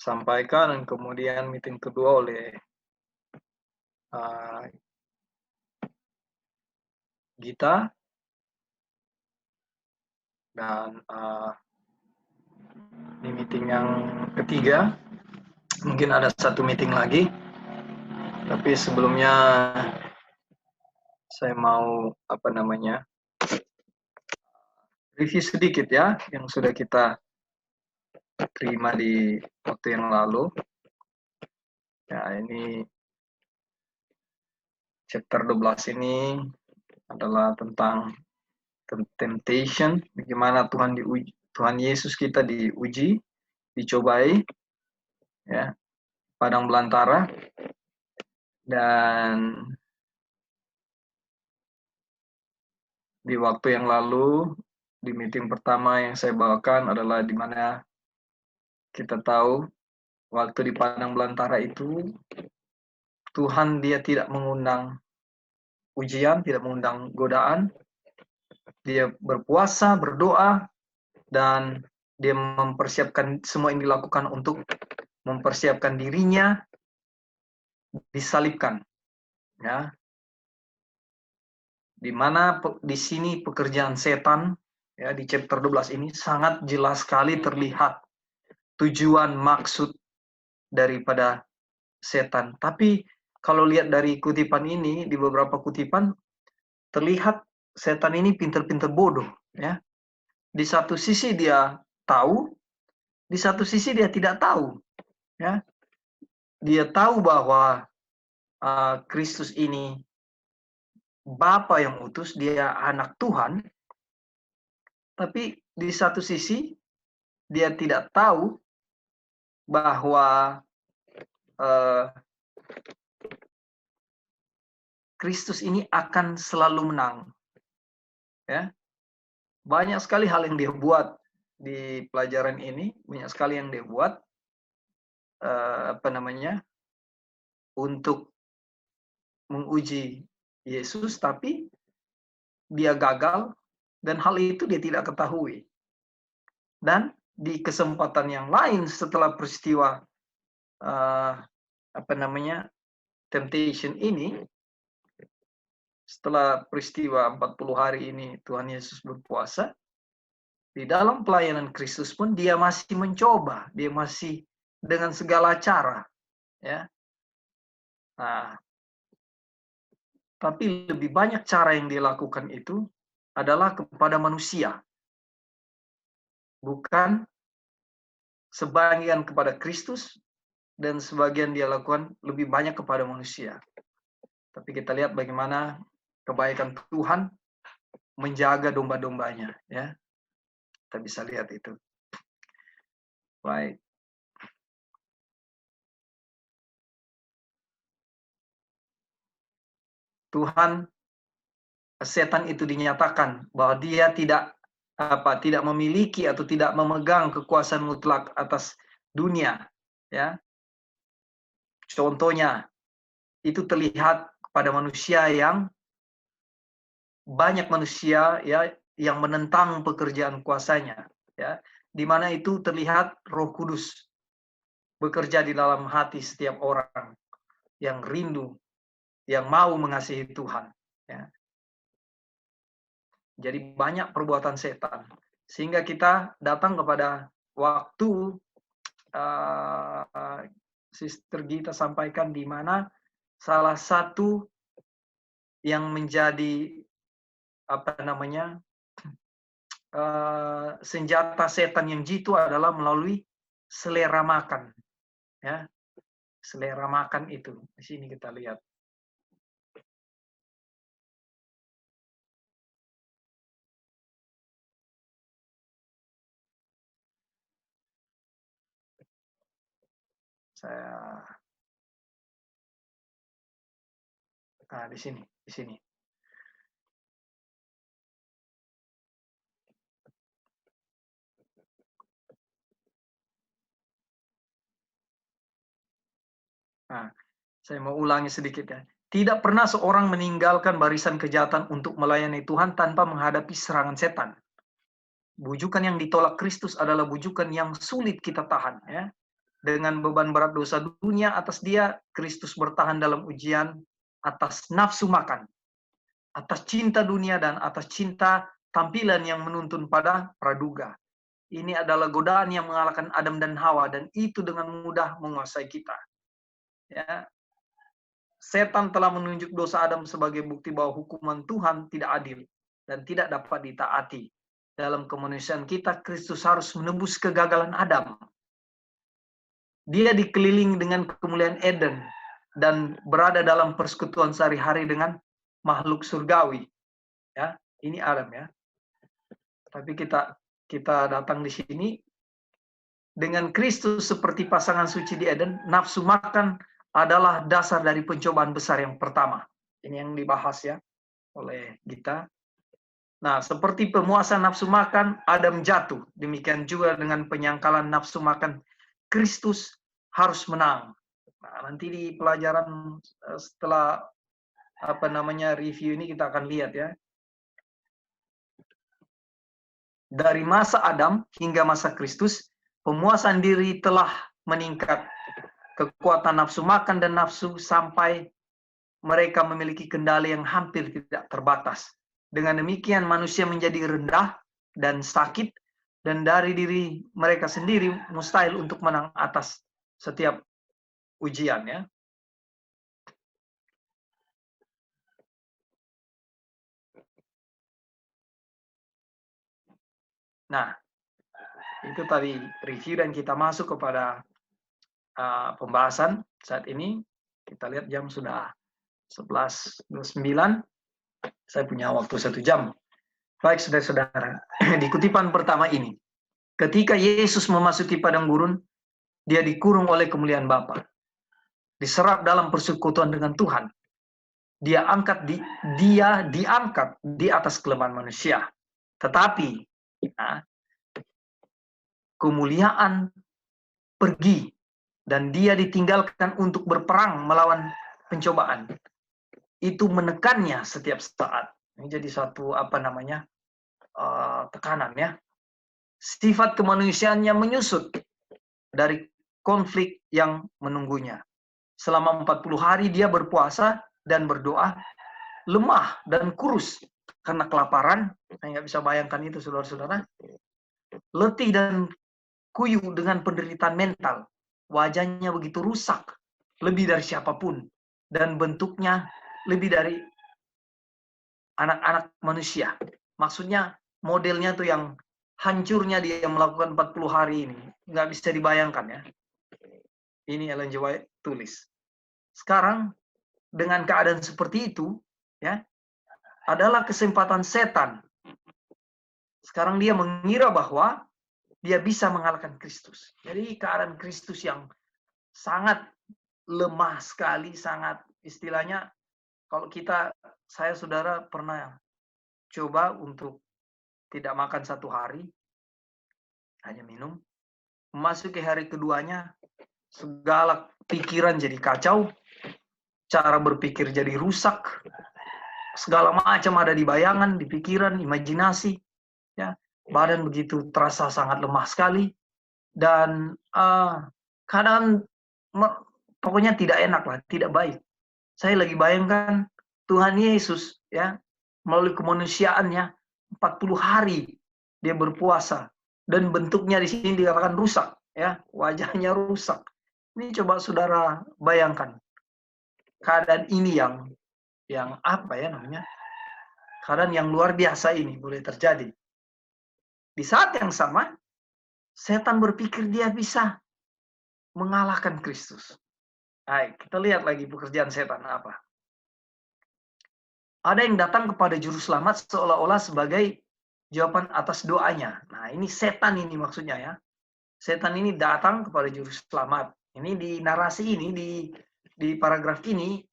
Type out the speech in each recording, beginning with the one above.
sampaikan, dan kemudian meeting kedua oleh Gita, dan di meeting yang ketiga mungkin ada satu meeting lagi, tapi sebelumnya saya mau review sedikit ya yang sudah kita terima di waktu yang lalu. Ya, ini chapter 12 ini adalah tentang temptation, bagaimana Tuhan Yesus kita diuji, dicobai, ya, padang belantara. Dan di waktu yang lalu, di meeting pertama yang saya bawakan adalah di mana kita tahu waktu di padang belantara itu Tuhan dia tidak mengundang ujian, tidak mengundang godaan. Dia berpuasa, berdoa, dan dia mempersiapkan semua yang dilakukan untuk mempersiapkan dirinya disalibkan, ya. Di mana di sini pekerjaan setan, ya, di chapter 12 ini sangat jelas sekali terlihat tujuan maksud daripada setan. Tapi kalau lihat dari kutipan ini, di beberapa kutipan terlihat setan ini pintar-pintar bodoh, ya. Di satu sisi dia tahu, di satu sisi dia tidak tahu, ya. Dia tahu bahwa Kristus ini Bapa yang utus, dia anak Tuhan, tapi di satu sisi dia tidak tahu bahwa Kristus ini akan selalu menang, ya. Banyak sekali hal yang dia buat di pelajaran ini, banyak sekali yang dia buat untuk menguji Yesus, tapi dia gagal dan hal itu dia tidak ketahui. Dan di kesempatan yang lain setelah peristiwa temptation ini, setelah peristiwa 40 hari ini Tuhan Yesus berpuasa, di dalam pelayanan Kristus pun dia masih mencoba, dia masih dengan segala cara, ya. Nah, tapi lebih banyak cara yang dia lakukan itu adalah kepada manusia, bukan sebagian kepada Kristus, dan sebagian dia lakukan lebih banyak kepada manusia. Tapi kita lihat bagaimana kebaikan Tuhan menjaga domba-dombanya, ya. Kita bisa lihat itu. Baik. Setan itu dinyatakan bahwa dia tidak memiliki atau tidak memegang kekuasaan mutlak atas dunia, ya. Contohnya itu terlihat pada manusia yang banyak manusia, ya, yang menentang pekerjaan kuasanya, ya. Di mana itu terlihat Roh Kudus bekerja di dalam hati setiap orang yang rindu, yang mau mengasihi Tuhan, ya. Jadi banyak perbuatan setan, sehingga kita datang kepada waktu Sister Gita sampaikan di mana salah satu yang menjadi senjata setan yang jitu adalah melalui selera makan, ya. Selera makan itu di sini kita lihat. Di sini. Nah, saya mau ulangi sedikit, ya. Tidak pernah seorang meninggalkan barisan kejahatan untuk melayani Tuhan tanpa menghadapi serangan setan. Bujukan yang ditolak Kristus adalah bujukan yang sulit kita tahan, ya. Dengan beban berat dosa dunia atas dia, Kristus bertahan dalam ujian atas nafsu makan, atas cinta dunia, dan atas cinta tampilan yang menuntun pada praduga. Ini adalah godaan yang mengalahkan Adam dan Hawa, dan itu dengan mudah menguasai kita. Ya, setan telah menunjuk dosa Adam sebagai bukti bahwa hukuman Tuhan tidak adil dan tidak dapat ditaati. Dalam kemanusiaan kita, Kristus harus menebus kegagalan Adam. Dia dikelilingi dengan kemuliaan Eden dan berada dalam persekutuan sehari-hari dengan makhluk surgawi. Ya, ini Adam ya. Tapi kita datang di sini dengan Kristus seperti pasangan suci di Eden. Nafsu makan adalah dasar dari pencobaan besar yang pertama. Ini yang dibahas ya oleh kita. Nah, seperti pemuasan nafsu makan, Adam jatuh. Demikian juga dengan penyangkalan nafsu makan, Kristus harus menang. Nah, nanti di pelajaran setelah review ini kita akan lihat ya. Dari masa Adam hingga masa Kristus, pemuasan diri telah meningkat. Kekuatan nafsu makan dan nafsu sampai mereka memiliki kendali yang hampir tidak terbatas. Dengan demikian manusia menjadi rendah dan sakit, dan dari diri mereka sendiri mustahil untuk menang atas setiap ujian ya. Nah, itu tadi review dan kita masuk kepada pembahasan saat ini. Kita lihat jam sudah 11.29. Saya punya waktu 1 jam. Baik, saudara-saudara. Di kutipan pertama ini, ketika Yesus memasuki padang gurun, dia dikurung oleh kemuliaan Bapa. Diserap dalam persekutuan dengan Tuhan. Dia diangkat di atas kelemahan manusia. Tetapi kemuliaan pergi dan dia ditinggalkan untuk berperang melawan pencobaan. Itu menekannya setiap saat. Ini jadi suatu tekanan ya. Sifat kemanusiaannya menyusut dari konflik yang menunggunya. Selama 40 hari dia berpuasa dan berdoa, lemah dan kurus karena kelaparan. Saya nggak bisa bayangkan itu, saudara-saudara. Letih dan kuyu dengan penderitaan mental. Wajahnya begitu rusak, lebih dari siapapun. Dan bentuknya lebih dari anak-anak manusia. Maksudnya modelnya tuh yang hancurnya dia melakukan 40 hari ini. Nggak bisa dibayangkan ya. Ini Ellen G. White tulis. Sekarang dengan keadaan seperti itu, ya, adalah kesempatan setan. Sekarang dia mengira bahwa dia bisa mengalahkan Kristus. Jadi keadaan Kristus yang sangat lemah sekali, sangat istilahnya kalau saya saudara pernah coba untuk tidak makan 1 hari, hanya minum. Memasuki hari keduanya, segala pikiran jadi kacau, cara berpikir jadi rusak, segala macam ada di bayangan, di pikiran, imajinasi, ya, badan begitu terasa sangat lemah sekali, dan kadang pokoknya tidak enak lah, tidak baik. Saya lagi bayangkan Tuhan Yesus ya melalui kemanusiaannya 40 hari dia berpuasa dan bentuknya di sini dikatakan rusak ya, wajahnya rusak. Ini coba saudara bayangkan keadaan ini yang keadaan yang luar biasa ini boleh terjadi. Di saat yang sama setan berpikir dia bisa mengalahkan Kristus. Baik, kita lihat lagi pekerjaan setan apa. Ada yang datang kepada juru selamat seolah-olah sebagai jawaban atas doanya. Nah, ini setan ini maksudnya ya. Setan ini datang kepada juru selamat. Ini di narasi ini, di paragraf ini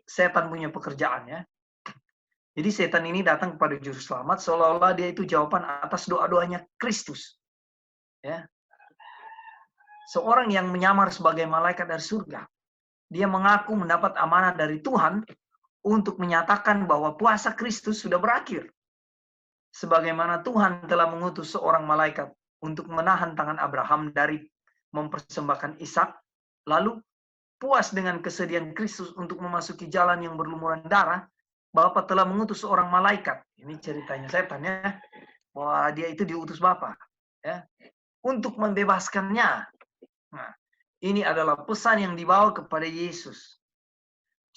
setan punya pekerjaan ya. Jadi setan ini datang kepada juru selamat seolah-olah dia itu jawaban atas doa-doanya Kristus. Ya. Seorang yang menyamar sebagai malaikat dari surga. Dia mengaku mendapat amanah dari Tuhan untuk menyatakan bahwa puasa Kristus sudah berakhir. Sebagaimana Tuhan telah mengutus seorang malaikat untuk menahan tangan Abraham dari mempersembahkan Ishak, lalu puas dengan kesediaan Kristus untuk memasuki jalan yang berlumuran darah, Bapa telah mengutus seorang malaikat. Ini ceritanya setan ya, bahwa dia itu diutus Bapa ya, untuk membebaskannya. Nah, ini adalah pesan yang dibawa kepada Yesus.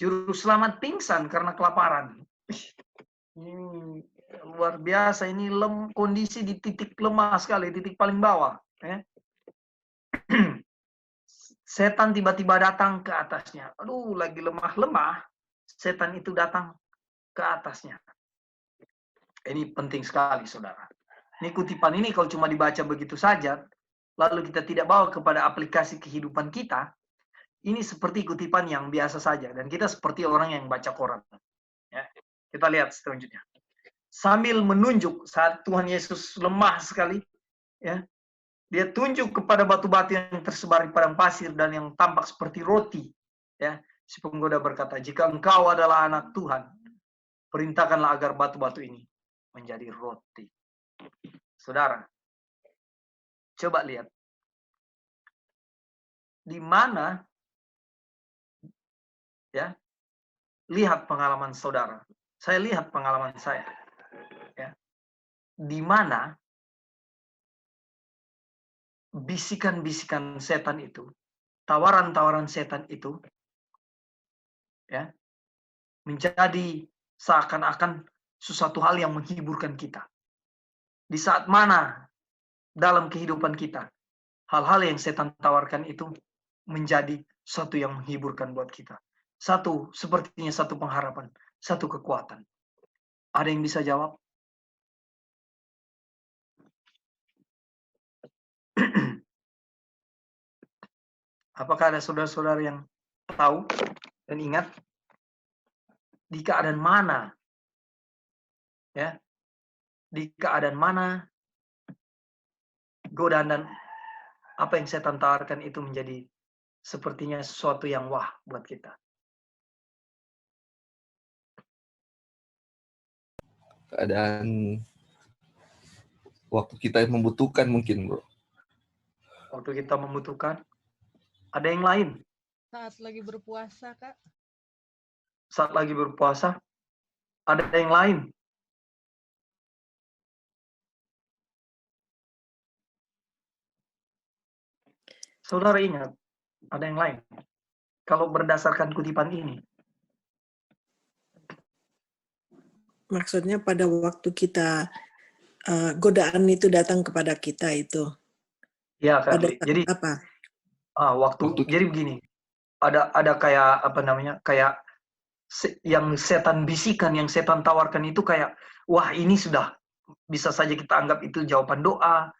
Juru selamat pingsan karena kelaparan. Ini luar biasa, ini kondisi di titik lemah sekali, titik paling bawah. Ya. Setan tiba-tiba datang ke atasnya. Aduh, lagi lemah-lemah, setan itu datang ke atasnya. Ini penting sekali, saudara. Ini kutipan ini kalau cuma dibaca begitu saja, lalu kita tidak bawa kepada aplikasi kehidupan kita, ini seperti kutipan yang biasa saja. Dan kita seperti orang yang baca koran. Ya. Kita lihat selanjutnya. Sambil menunjuk saat Tuhan Yesus lemah sekali, ya, dia tunjuk kepada batu-batu yang tersebar di padang pasir dan yang tampak seperti roti. Ya, si penggoda berkata, jika engkau adalah anak Tuhan, perintahkanlah agar batu-batu ini menjadi roti. Saudara, coba lihat. Di mana, ya, lihat pengalaman saudara. Saya lihat pengalaman saya. Ya, di mana bisikan-bisikan setan itu, tawaran-tawaran setan itu, ya, menjadi seakan-akan sesuatu hal yang menghiburkan kita. Di saat mana dalam kehidupan kita, hal-hal yang setan tawarkan itu menjadi satu yang menghiburkan buat kita. Satu, sepertinya satu pengharapan, satu kekuatan. Ada yang bisa jawab? Apakah ada saudara-saudara yang tahu dan ingat di keadaan mana, ya, di keadaan mana godaan dan apa yang setan tawarkan itu menjadi sepertinya sesuatu yang wah buat kita. Keadaan waktu kita membutuhkan mungkin, bro. Waktu kita membutuhkan. Ada yang lain? Saat lagi berpuasa, Kak. Saat lagi berpuasa. Ada yang lain? Saudara ingat, ada yang lain. Kalau berdasarkan kutipan ini. Maksudnya pada waktu kita godaan itu datang kepada kita itu. Ya, pada jadi apa? Waktu jadi begini. Ada kayak apa namanya? Kayak yang setan bisikan, yang setan tawarkan itu kayak, wah ini sudah bisa saja kita anggap itu jawaban doa.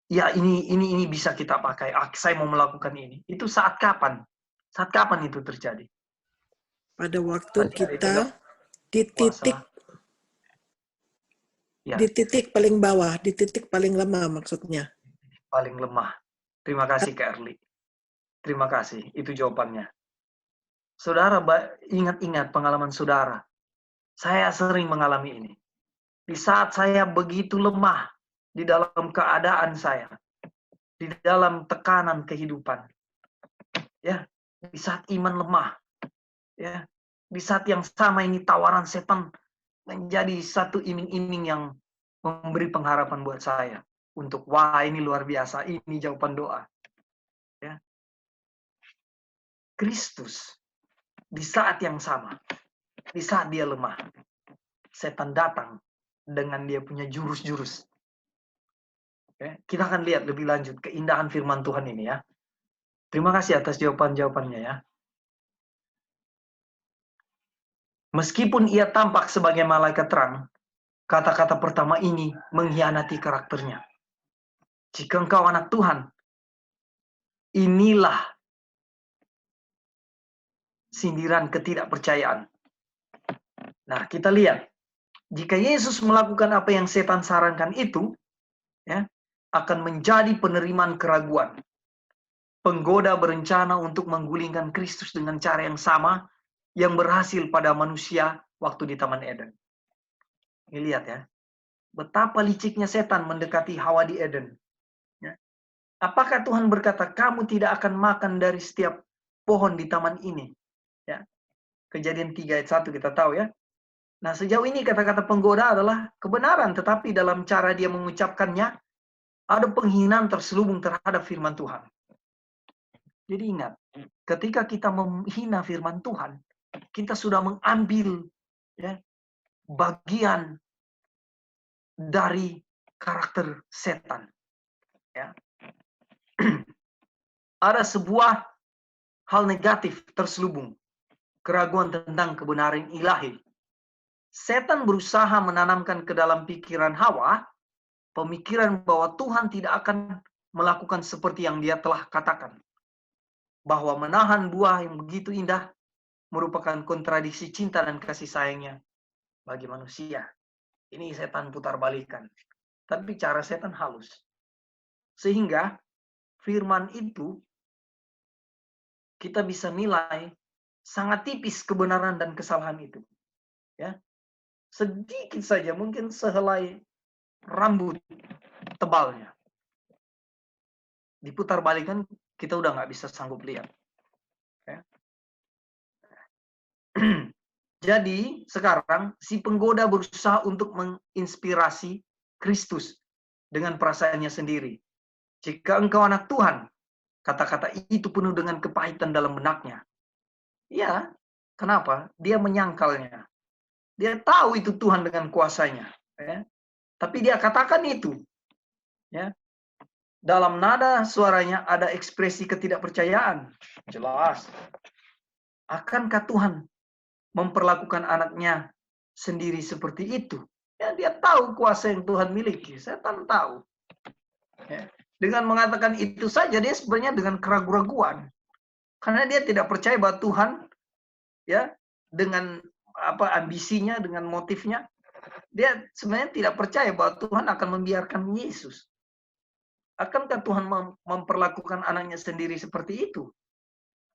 Ya ini bisa kita pakai. Saya mau melakukan ini. Itu saat kapan? Saat kapan itu terjadi? Pada waktu kita di titik ya. Di titik paling bawah, di titik paling lemah maksudnya. Paling lemah. Terima kasih Kak Erli. Terima kasih. Itu jawabannya. Saudara ingat-ingat pengalaman saudara. Saya sering mengalami ini. Di saat saya begitu lemah di dalam keadaan saya, di dalam tekanan kehidupan, ya, di saat iman lemah, ya, di saat yang sama ini tawaran setan menjadi satu iming-iming yang memberi pengharapan buat saya untuk wah ini luar biasa, ini jawaban doa, ya. Kristus di saat yang sama, di saat dia lemah, setan datang dengan dia punya jurus-jurus. Kita akan lihat lebih lanjut keindahan firman Tuhan ini ya. Terima kasih atas jawaban-jawabannya ya. Meskipun ia tampak sebagai malaikat terang, kata-kata pertama ini mengkhianati karakternya. Jika engkau anak Tuhan, inilah sindiran ketidakpercayaan. Nah, kita lihat. Jika Yesus melakukan apa yang setan sarankan itu, ya, akan menjadi penerimaan keraguan. Penggoda berencana untuk menggulingkan Kristus dengan cara yang sama yang berhasil pada manusia waktu di Taman Eden. Ini lihat ya, betapa liciknya setan mendekati Hawa di Eden. Ya. Apakah Tuhan berkata, kamu tidak akan makan dari setiap pohon di taman ini? Ya. Kejadian 3 ayat 1 kita tahu ya. Nah, sejauh ini kata-kata penggoda adalah kebenaran, tetapi dalam cara dia mengucapkannya, ada penghinaan terselubung terhadap firman Tuhan. Jadi ingat, ketika kita menghina firman Tuhan, kita sudah mengambil ya, bagian dari karakter setan. Ya. Ada sebuah hal negatif terselubung, keraguan tentang kebenaran ilahi. Setan berusaha menanamkan ke dalam pikiran Hawa pemikiran bahwa Tuhan tidak akan melakukan seperti yang dia telah katakan. Bahwa menahan buah yang begitu indah merupakan kontradiksi cinta dan kasih sayangnya bagi manusia. Ini setan putar balikan. Tapi cara setan halus. Sehingga firman itu kita bisa nilai sangat tipis kebenaran dan kesalahan itu. Ya. Sedikit saja, mungkin sehelai rambut tebalnya. Diputar balikan, kita udah nggak bisa sanggup lihat. Ya. Jadi sekarang si penggoda berusaha untuk menginspirasi Kristus dengan perasaannya sendiri. Jika engkau anak Tuhan, kata-kata itu penuh dengan kepahitan dalam benaknya. Ya, kenapa? Dia menyangkalnya. Dia tahu itu Tuhan dengan kuasanya. Ya. Tapi dia katakan itu. Ya. Dalam nada suaranya ada ekspresi ketidakpercayaan. Jelas. Akankah Tuhan memperlakukan anaknya sendiri seperti itu? Ya, dia tahu kuasa yang Tuhan miliki. Setan tahu. Ya. Dengan mengatakan itu saja, dia sebenarnya dengan keraguan-raguan. Karena dia tidak percaya bahwa Tuhan, ya, dengan ambisinya, dengan motifnya, dia sebenarnya tidak percaya bahwa Tuhan akan membiarkan Yesus. Akankah Tuhan memperlakukan anaknya sendiri seperti itu?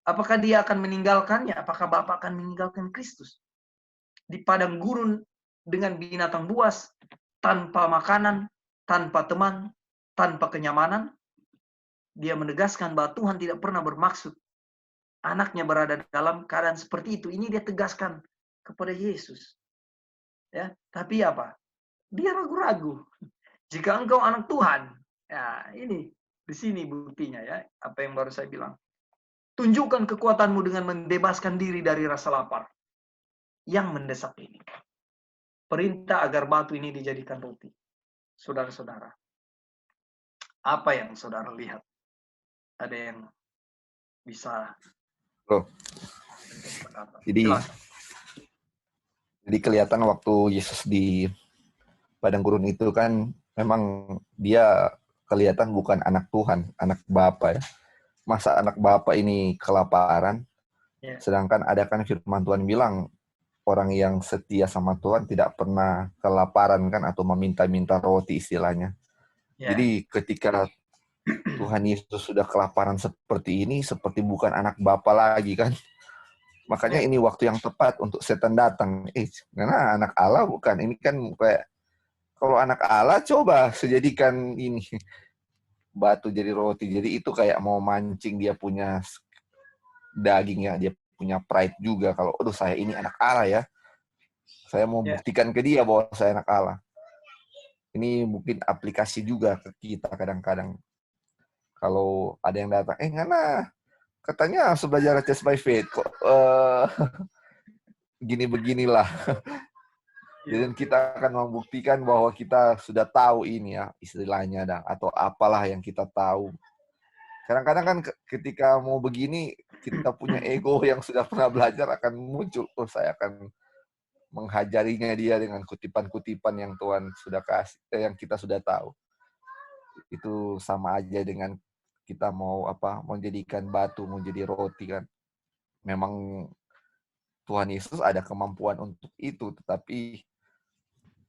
Apakah dia akan meninggalkannya? Apakah Bapa akan meninggalkan Kristus? Di padang gurun dengan binatang buas, tanpa makanan, tanpa teman, tanpa kenyamanan, dia menegaskan bahwa Tuhan tidak pernah bermaksud anaknya berada dalam keadaan seperti itu. Ini dia tegaskan kepada Yesus. Ya, tapi apa? Dia ragu-ragu. Jika engkau anak Tuhan, ya ini di sini buktinya ya, apa yang baru saya bilang. Tunjukkan kekuatanmu dengan membebaskan diri dari rasa lapar yang mendesak ini. Perintah agar batu ini dijadikan roti. Saudara-saudara, apa yang saudara lihat? Ada yang bisa Bro. Jadi kelihatan waktu Yesus di padang gurun itu kan memang dia kelihatan bukan anak Tuhan, anak Bapa ya. Masa anak Bapa ini kelaparan? Yeah. Sedangkan ada kan firman Tuhan bilang orang yang setia sama Tuhan tidak pernah kelaparan kan atau meminta-minta roti istilahnya. Yeah. Jadi ketika Tuhan Yesus sudah kelaparan seperti ini, seperti bukan anak Bapa lagi kan. Makanya ini waktu yang tepat untuk setan datang. Karena anak Allah bukan. Ini kan kayak, kalau anak Allah coba sejadikan ini batu jadi roti. Jadi itu kayak mau mancing dia punya daging ya. Dia punya pride juga. Kalau, aduh saya ini anak Allah ya. Saya mau buktikan ke dia bahwa saya anak Allah. Ini mungkin aplikasi juga ke kita kadang-kadang. Kalau ada yang datang, ngana katanya harus belajar test by faith kok. Gini-beginilah. Dan kita akan membuktikan bahwa kita sudah tahu ini ya istilahnya atau apalah yang kita tahu. Kadang-kadang kan ketika mau begini kita punya ego yang sudah pernah belajar akan muncul. Saya akan menghajarinya dia dengan kutipan-kutipan yang Tuhan sudah kasih, yang kita sudah tahu. Itu sama aja dengan kita mau menjadikan batu menjadi roti kan. Memang Tuhan Yesus ada kemampuan untuk itu, tetapi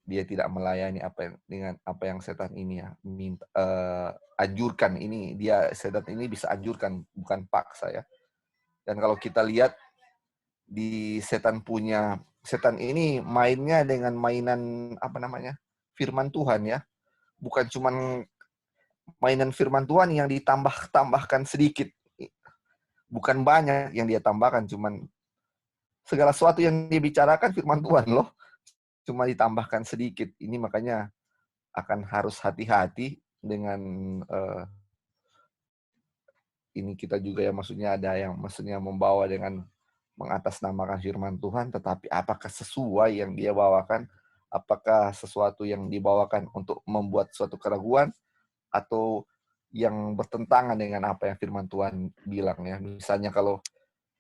dia tidak melayani dengan apa yang setan ini ya anjurkan. Ini dia setan ini bisa anjurkan, bukan paksa ya. Dan kalau kita lihat di setan ini mainnya dengan mainan firman Tuhan ya, bukan cuman mainan firman Tuhan yang ditambahkan sedikit. Bukan banyak yang dia tambahkan, cuman segala sesuatu yang dibicarakan firman Tuhan loh. Cuma ditambahkan sedikit. Ini makanya akan harus hati-hati dengan ini kita juga ya, maksudnya ada yang maksudnya membawa dengan mengatasnamakan firman Tuhan, tetapi apakah sesuai yang dia bawakan? Apakah sesuatu yang dibawakan untuk membuat suatu keraguan atau yang bertentangan dengan apa yang firman Tuhan bilang ya? Misalnya kalau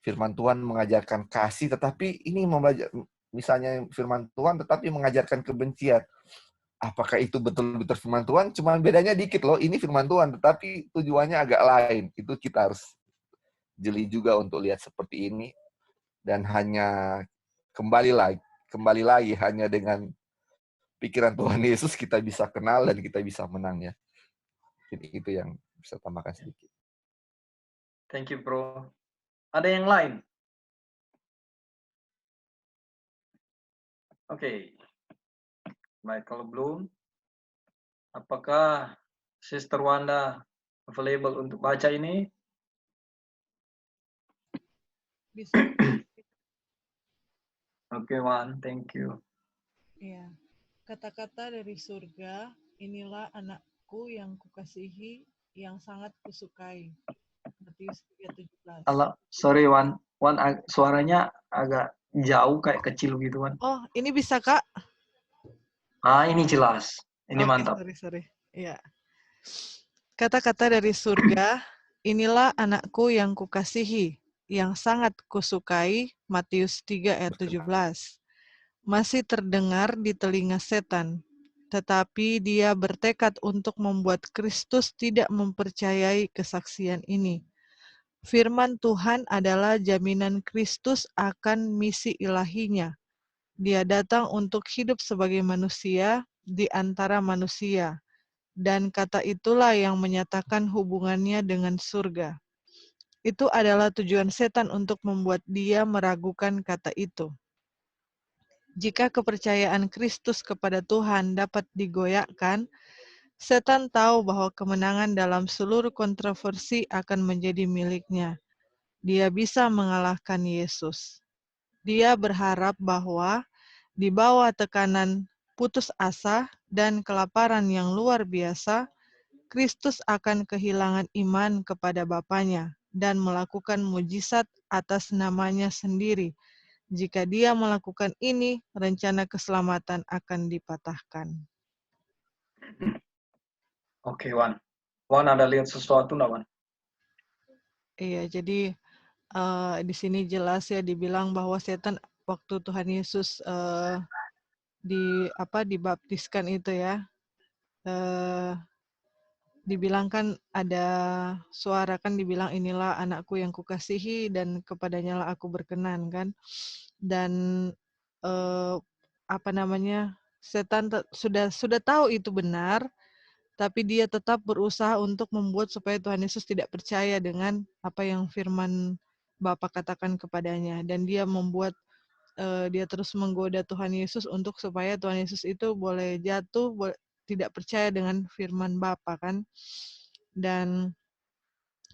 firman Tuhan mengajarkan kasih, tetapi ini misalnya firman Tuhan tetapi mengajarkan kebencian. Apakah itu betul-betul firman Tuhan? Cuman bedanya dikit loh, ini firman Tuhan, tetapi tujuannya agak lain. Itu kita harus jeli juga untuk lihat seperti ini. Dan hanya kembali lagi hanya dengan pikiran Tuhan Yesus kita bisa kenal dan kita bisa menang ya. Jadi itu yang bisa tambahkan sedikit. Thank you, bro. Ada yang lain? Oke. Baik, kalau belum, apakah Sister Wanda available untuk baca ini? Bisa. Oke, Wan, thank you. Iya. Kata-kata dari surga, inilah anakku yang kukasihi, yang sangat kusukai. Matius 3:17. Sorry, Wan. Wan, suaranya agak jauh, kayak kecil gitu, Wan. Oh, ini bisa, Kak? Ini jelas. Ini mantap. Sorry. Iya. Kata-kata dari surga, inilah anakku yang kukasihi, yang sangat kusukai. Matius 3:17. Masih terdengar di telinga setan, tetapi dia bertekad untuk membuat Kristus tidak mempercayai kesaksian ini. Firman Tuhan adalah jaminan Kristus akan misi ilahinya. Dia datang untuk hidup sebagai manusia di antara manusia, dan kata itulah yang menyatakan hubungannya dengan surga. Itu adalah tujuan setan untuk membuat dia meragukan kata itu. Jika kepercayaan Kristus kepada Tuhan dapat digoyahkan, setan tahu bahwa kemenangan dalam seluruh kontroversi akan menjadi miliknya. Dia bisa mengalahkan Yesus. Dia berharap bahwa di bawah tekanan putus asa dan kelaparan yang luar biasa, Kristus akan kehilangan iman kepada Bapanya dan melakukan mujizat atas namanya sendiri. Jika dia melakukan ini, rencana keselamatan akan dipatahkan. Oke, Wan. Wan, ada lihat sesuatu nggak, Wan? Iya, jadi di sini jelas ya dibilang bahwa setan waktu Tuhan Yesus dibaptiskan itu ya, dibilang kan ada suara kan dibilang inilah anakku yang kukasihi dan kepadanya lah aku berkenan kan. Dan setan sudah tahu itu benar, tapi dia tetap berusaha untuk membuat supaya Tuhan Yesus tidak percaya dengan apa yang firman Bapa katakan kepadanya, dan dia membuat dia terus menggoda Tuhan Yesus untuk supaya Tuhan Yesus itu boleh jatuh, tidak percaya dengan firman Bapa kan. Dan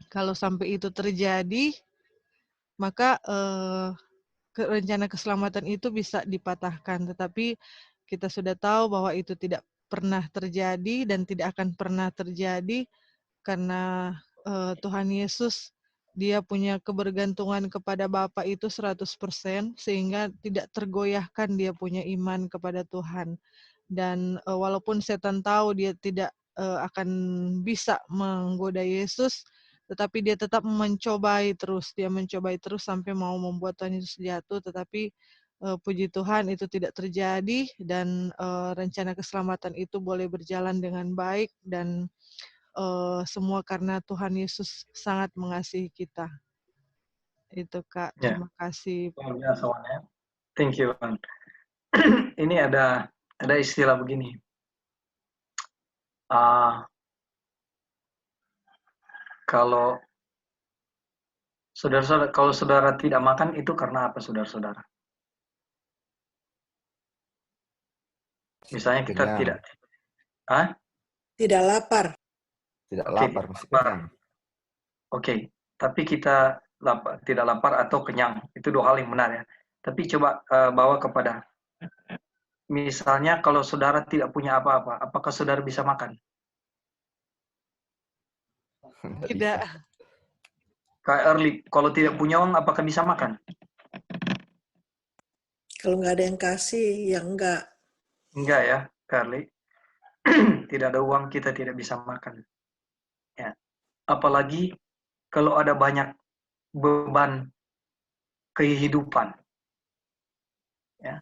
kalau sampai itu terjadi, maka rencana keselamatan itu bisa dipatahkan. Tetapi kita sudah tahu bahwa itu tidak pernah terjadi dan tidak akan pernah terjadi karena Tuhan Yesus dia punya kebergantungan kepada Bapa itu 100%, sehingga tidak tergoyahkan dia punya iman kepada Tuhan. Dan walaupun setan tahu dia tidak akan bisa menggoda Yesus, tetapi dia tetap mencobai terus sampai mau membuat Tuhan Yesus jatuh, tetapi puji Tuhan itu tidak terjadi, dan rencana keselamatan itu boleh berjalan dengan baik, dan semua karena Tuhan Yesus sangat mengasihi kita. Itu Kak, Ya. terima kasih. Luar biasa, Wan, ya. Thank you, Wan. Ini ada istilah begini. Kalau saudara tidak makan, itu karena apa, saudara-saudara? Misalnya kita Kenyang. tidak Tidak lapar. Tidak Oke, lapar, mesti kenyang. Oke, tapi kita tidak lapar atau kenyang. Itu dua hal yang benar ya. Tapi coba bawa kepada, misalnya kalau saudara tidak punya apa-apa, apakah saudara bisa makan? Tidak Tidak. bisa. Kak Early, kalau tidak punya uang, apakah bisa makan? Kalau nggak ada yang kasih, ya enggak. Enggak ya, Kak Early. Tidak ada uang, kita tidak bisa makan. Ya. Apalagi kalau ada banyak beban kehidupan. Ya.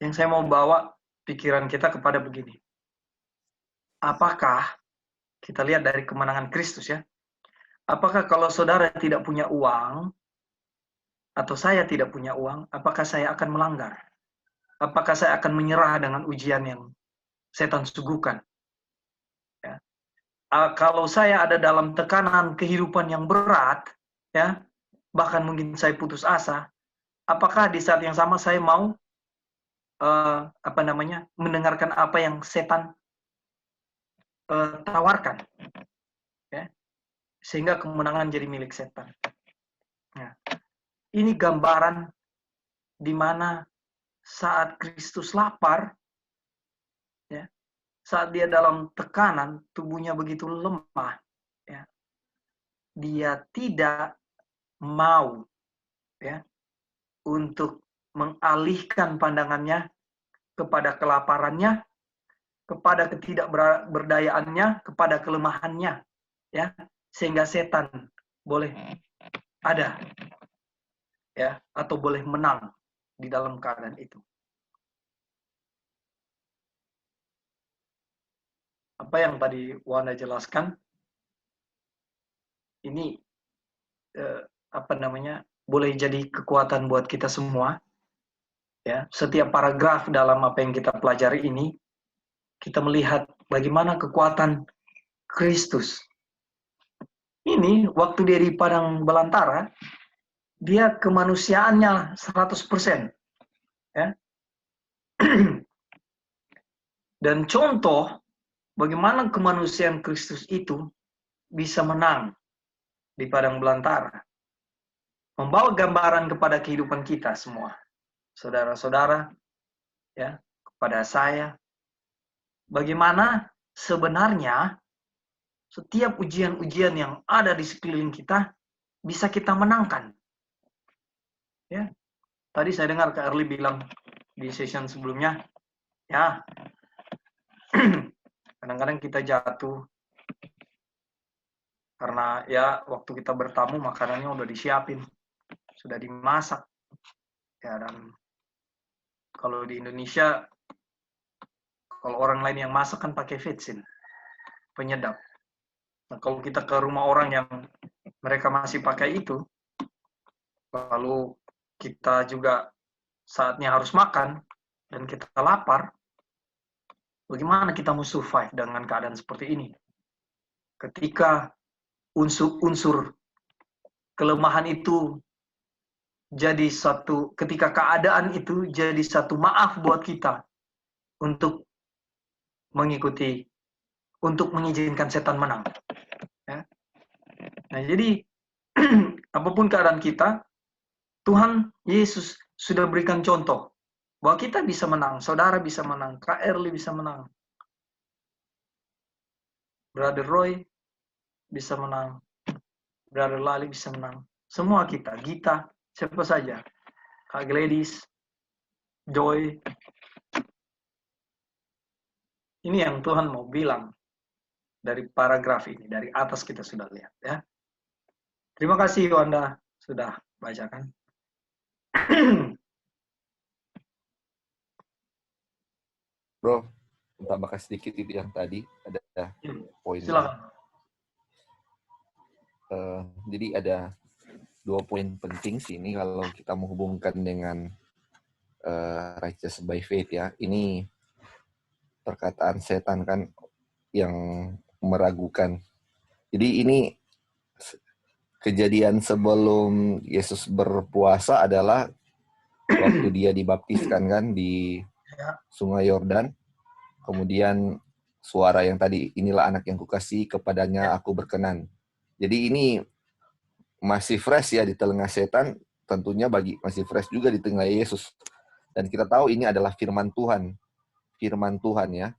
Yang saya mau bawa pikiran kita kepada begini. Apakah, kita lihat dari kemenangan Kristus ya, apakah kalau saudara tidak punya uang, atau saya tidak punya uang, apakah saya akan melanggar? Apakah saya akan menyerah dengan ujian yang setan suguhkan? Ya. Kalau saya ada dalam tekanan kehidupan yang berat, ya, bahkan mungkin saya putus asa, apakah di saat yang sama saya mau mendengarkan apa yang setan tawarkan, ya, sehingga kemenangan jadi milik setan. Nah, ini gambaran di mana saat Kristus lapar, ya, saat dia dalam tekanan, tubuhnya begitu lemah, ya, dia tidak mau, ya, untuk mengalihkan pandangannya kepada kelaparannya, kepada ketidakberdayaannya, kepada kelemahannya, ya, sehingga setan boleh ada, ya, atau boleh menang di dalam keadaan itu. Apa yang tadi Wanda jelaskan, ini boleh jadi kekuatan buat kita semua. Ya, setiap paragraf dalam apa yang kita pelajari ini, kita melihat bagaimana kekuatan Kristus. Ini waktu dia di padang belantara, dia kemanusiaannya 100%. Ya. Dan contoh bagaimana kemanusiaan Kristus itu bisa menang di padang belantara. Membawa gambaran kepada kehidupan kita semua. Saudara-saudara, ya, kepada saya, bagaimana sebenarnya setiap ujian-ujian yang ada di sekeliling kita bisa kita menangkan. Ya, tadi saya dengar Kak Early bilang di session sebelumnya, ya, kadang-kadang kita jatuh karena ya waktu kita bertamu makanannya udah disiapin, sudah dimasak. Ya, dan kalau di Indonesia, kalau orang lain yang masak kan pakai vetsin, penyedap. Nah, kalau kita ke rumah orang yang mereka masih pakai itu, lalu kita juga saatnya harus makan, dan kita lapar, bagaimana kita mau survive dengan keadaan seperti ini? Ketika unsur-unsur kelemahan itu jadi satu, ketika keadaan itu jadi satu maaf buat kita untuk mengikuti, untuk mengizinkan setan menang. Ya. Nah, jadi apapun keadaan kita, Tuhan Yesus sudah berikan contoh bahwa kita bisa menang, saudara bisa menang, Kak Early bisa menang, Brother Roy bisa menang, Brother Lali bisa menang, semua kita, Gita, siapa saja, Kak Gladys, Joy. Ini yang Tuhan mau bilang dari paragraf ini, dari atas kita sudah lihat, ya. Terima kasih Wanda sudah bacakan. Bro, tambahkan sedikit itu yang tadi ada poin. Silakan. Jadi ada 2 poin penting sini kalau kita menghubungkan dengan righteous by faith ya. Ini perkataan setan kan yang meragukan. Jadi ini kejadian sebelum Yesus berpuasa adalah waktu dia dibaptiskan kan di Sungai Yordan. Kemudian suara yang tadi, inilah anak yang kukasihi, kepadanya aku berkenan. Jadi ini masih fresh ya di telinga setan, tentunya masih fresh juga di telinga Yesus. Dan kita tahu ini adalah firman Tuhan ya.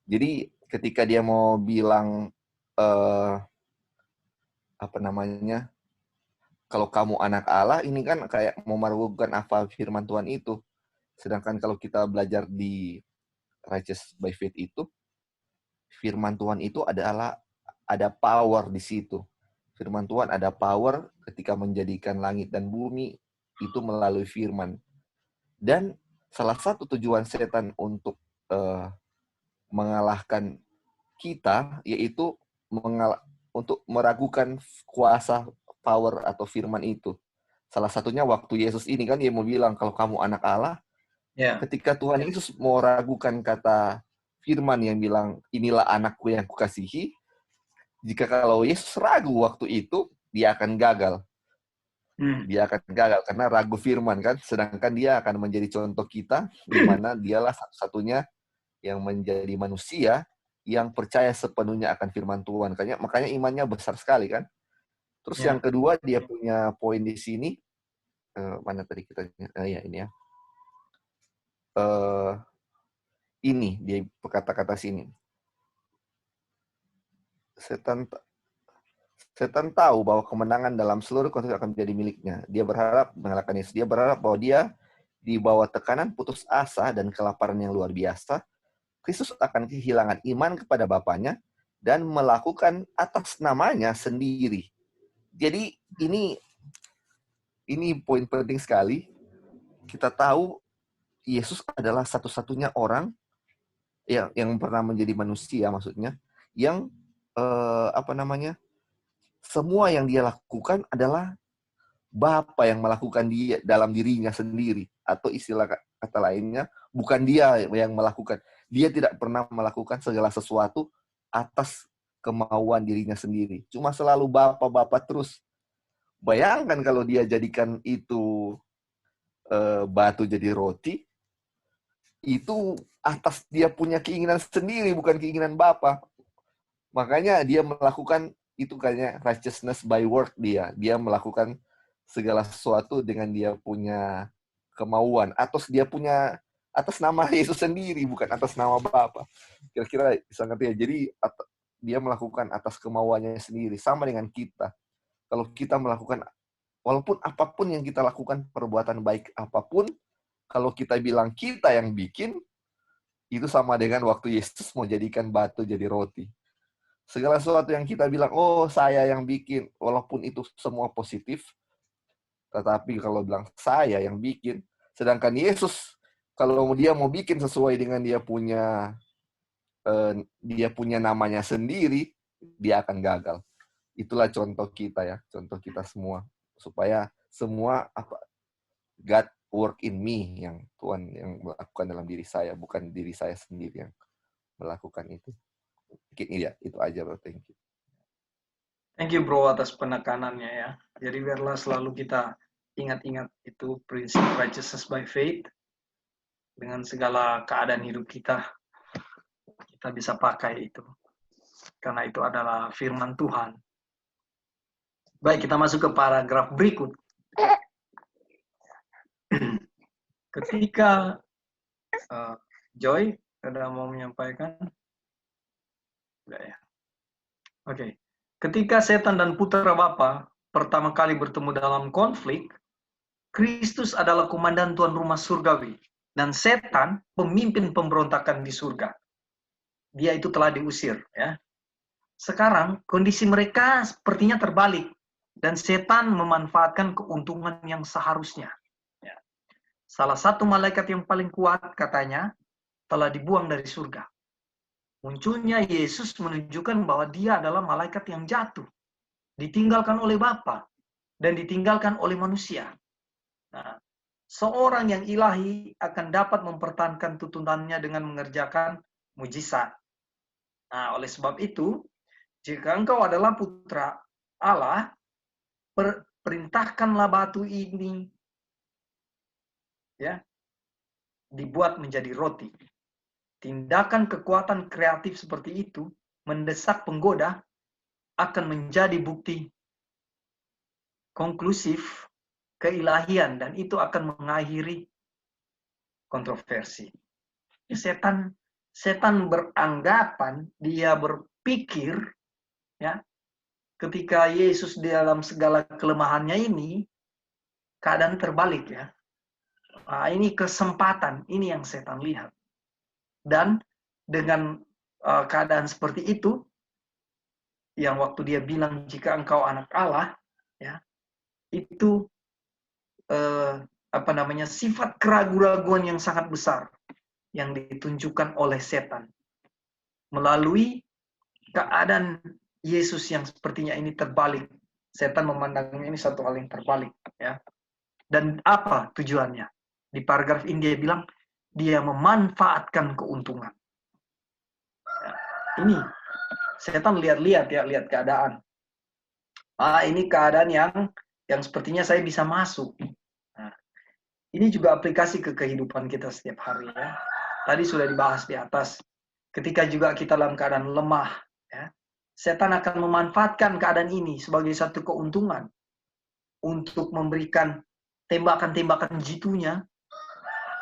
Jadi ketika dia mau bilang kalau kamu anak Allah, ini kan kayak mau meragukan apa firman Tuhan itu. Sedangkan kalau kita belajar di Righteous by Faith itu, firman Tuhan itu adalah ada power di situ. Firman Tuhan ada power ketika menjadikan langit dan bumi itu melalui firman. Dan salah satu tujuan setan untuk mengalahkan kita yaitu untuk meragukan kuasa power atau firman itu. Salah satunya waktu Yesus ini kan dia mau bilang kalau kamu anak Allah. Ketika Tuhan Yesus mau ragukan kata firman yang bilang inilah anakku yang kukasihi, jika kalau Yesus ragu waktu itu, dia akan gagal. Dia akan gagal karena ragu firman kan, sedangkan dia akan menjadi contoh kita di mana dialah satu-satunya yang menjadi manusia yang percaya sepenuhnya akan firman Tuhan. Makanya imannya besar sekali kan. Terus yang kedua dia punya poin di sini, mana tadi kita ini ya. Ini dia kata-kata sini. Setan tahu bahwa kemenangan dalam seluruh konflik akan menjadi miliknya. Dia berharap mengalahkan Yesus. Dia berharap bahwa dia di bawah tekanan putus asa dan kelaparan yang luar biasa, Kristus akan kehilangan iman kepada Bapaknya dan melakukan atas namanya sendiri. Jadi ini poin penting sekali. Kita tahu Yesus adalah satu-satunya orang yang pernah menjadi manusia, maksudnya, yang semua yang dia lakukan adalah Bapa yang melakukan dia dalam dirinya sendiri, atau istilah kata lainnya, bukan dia yang melakukan. Dia tidak pernah melakukan segala sesuatu atas kemauan dirinya sendiri. Cuma selalu Bapa terus. Bayangkan kalau dia jadikan itu batu jadi roti, itu atas dia punya keinginan sendiri, bukan keinginan Bapa. Makanya dia melakukan itu kayaknya righteousness by work dia. Dia melakukan segala sesuatu dengan dia punya kemauan. Atas nama Yesus sendiri, bukan atas nama Bapa. Kira-kira bisa ngerti ya. Jadi dia melakukan atas kemauannya sendiri. Sama dengan kita. Kalau kita melakukan, walaupun apapun yang kita lakukan, perbuatan baik apapun, kalau kita bilang kita yang bikin, itu sama dengan waktu Yesus mau jadikan batu jadi roti. Segala sesuatu yang kita bilang, oh saya yang bikin, walaupun itu semua positif, tetapi kalau bilang saya yang bikin, sedangkan Yesus, kalau dia mau bikin sesuai dengan dia punya namanya sendiri, dia akan gagal. Itulah contoh kita ya, contoh kita semua. Supaya semua God work in me, yang Tuhan yang melakukan dalam diri saya, bukan diri saya sendiri yang melakukan itu. Mungkin itu aja bro, thank you. Thank you bro atas penekanannya ya. Jadi biarlah selalu kita ingat-ingat itu prinsip righteousness by faith. Dengan segala keadaan hidup kita bisa pakai itu. Karena itu adalah firman Tuhan. Baik, kita masuk ke paragraf berikut. Ketika Joy ada mau menyampaikan? Enggak ya. Oke. Ketika setan dan putra Bapa pertama kali bertemu dalam konflik, Kristus adalah komandan tuan rumah surgawi dan setan pemimpin pemberontakan di surga. Dia itu telah diusir ya. Sekarang kondisi mereka sepertinya terbalik dan setan memanfaatkan keuntungan yang seharusnya. Ya. Salah satu malaikat yang paling kuat katanya telah dibuang dari surga. Munculnya Yesus menunjukkan bahwa dia adalah malaikat yang jatuh, ditinggalkan oleh Bapa dan ditinggalkan oleh manusia. Nah, seorang yang ilahi akan dapat mempertahankan tuntunannya dengan mengerjakan mujizat. Nah, oleh sebab itu, jika engkau adalah putra Allah, perintahkanlah batu ini ya dibuat menjadi roti. tindakan kekuatan kreatif seperti itu mendesak penggoda akan menjadi bukti konklusif keilahian, dan itu akan mengakhiri kontroversi. Setan beranggapan, dia berpikir, ya, ketika Yesus dalam segala kelemahannya ini, keadaan terbalik, ya. Nah, ini kesempatan, ini yang setan lihat. Dan dengan keadaan seperti itu, yang waktu dia bilang jika engkau anak Allah, ya, itu sifat keraguan-raguan yang sangat besar yang ditunjukkan oleh setan melalui keadaan Yesus yang sepertinya ini terbalik. Setan memandangnya ini satu hal yang terbalik, ya. Dan apa tujuannya? Di paragraf ini dia bilang dia memanfaatkan keuntungan. Ya. Ini setan lihat-lihat, ya, lihat keadaan. Ini keadaan yang sepertinya saya bisa masuk. Nah, ini juga aplikasi ke kehidupan kita setiap hari, ya. Tadi sudah dibahas di atas. Ketika juga kita dalam keadaan lemah, ya, setan akan memanfaatkan keadaan ini sebagai satu keuntungan untuk memberikan tembakan-tembakan jitunya,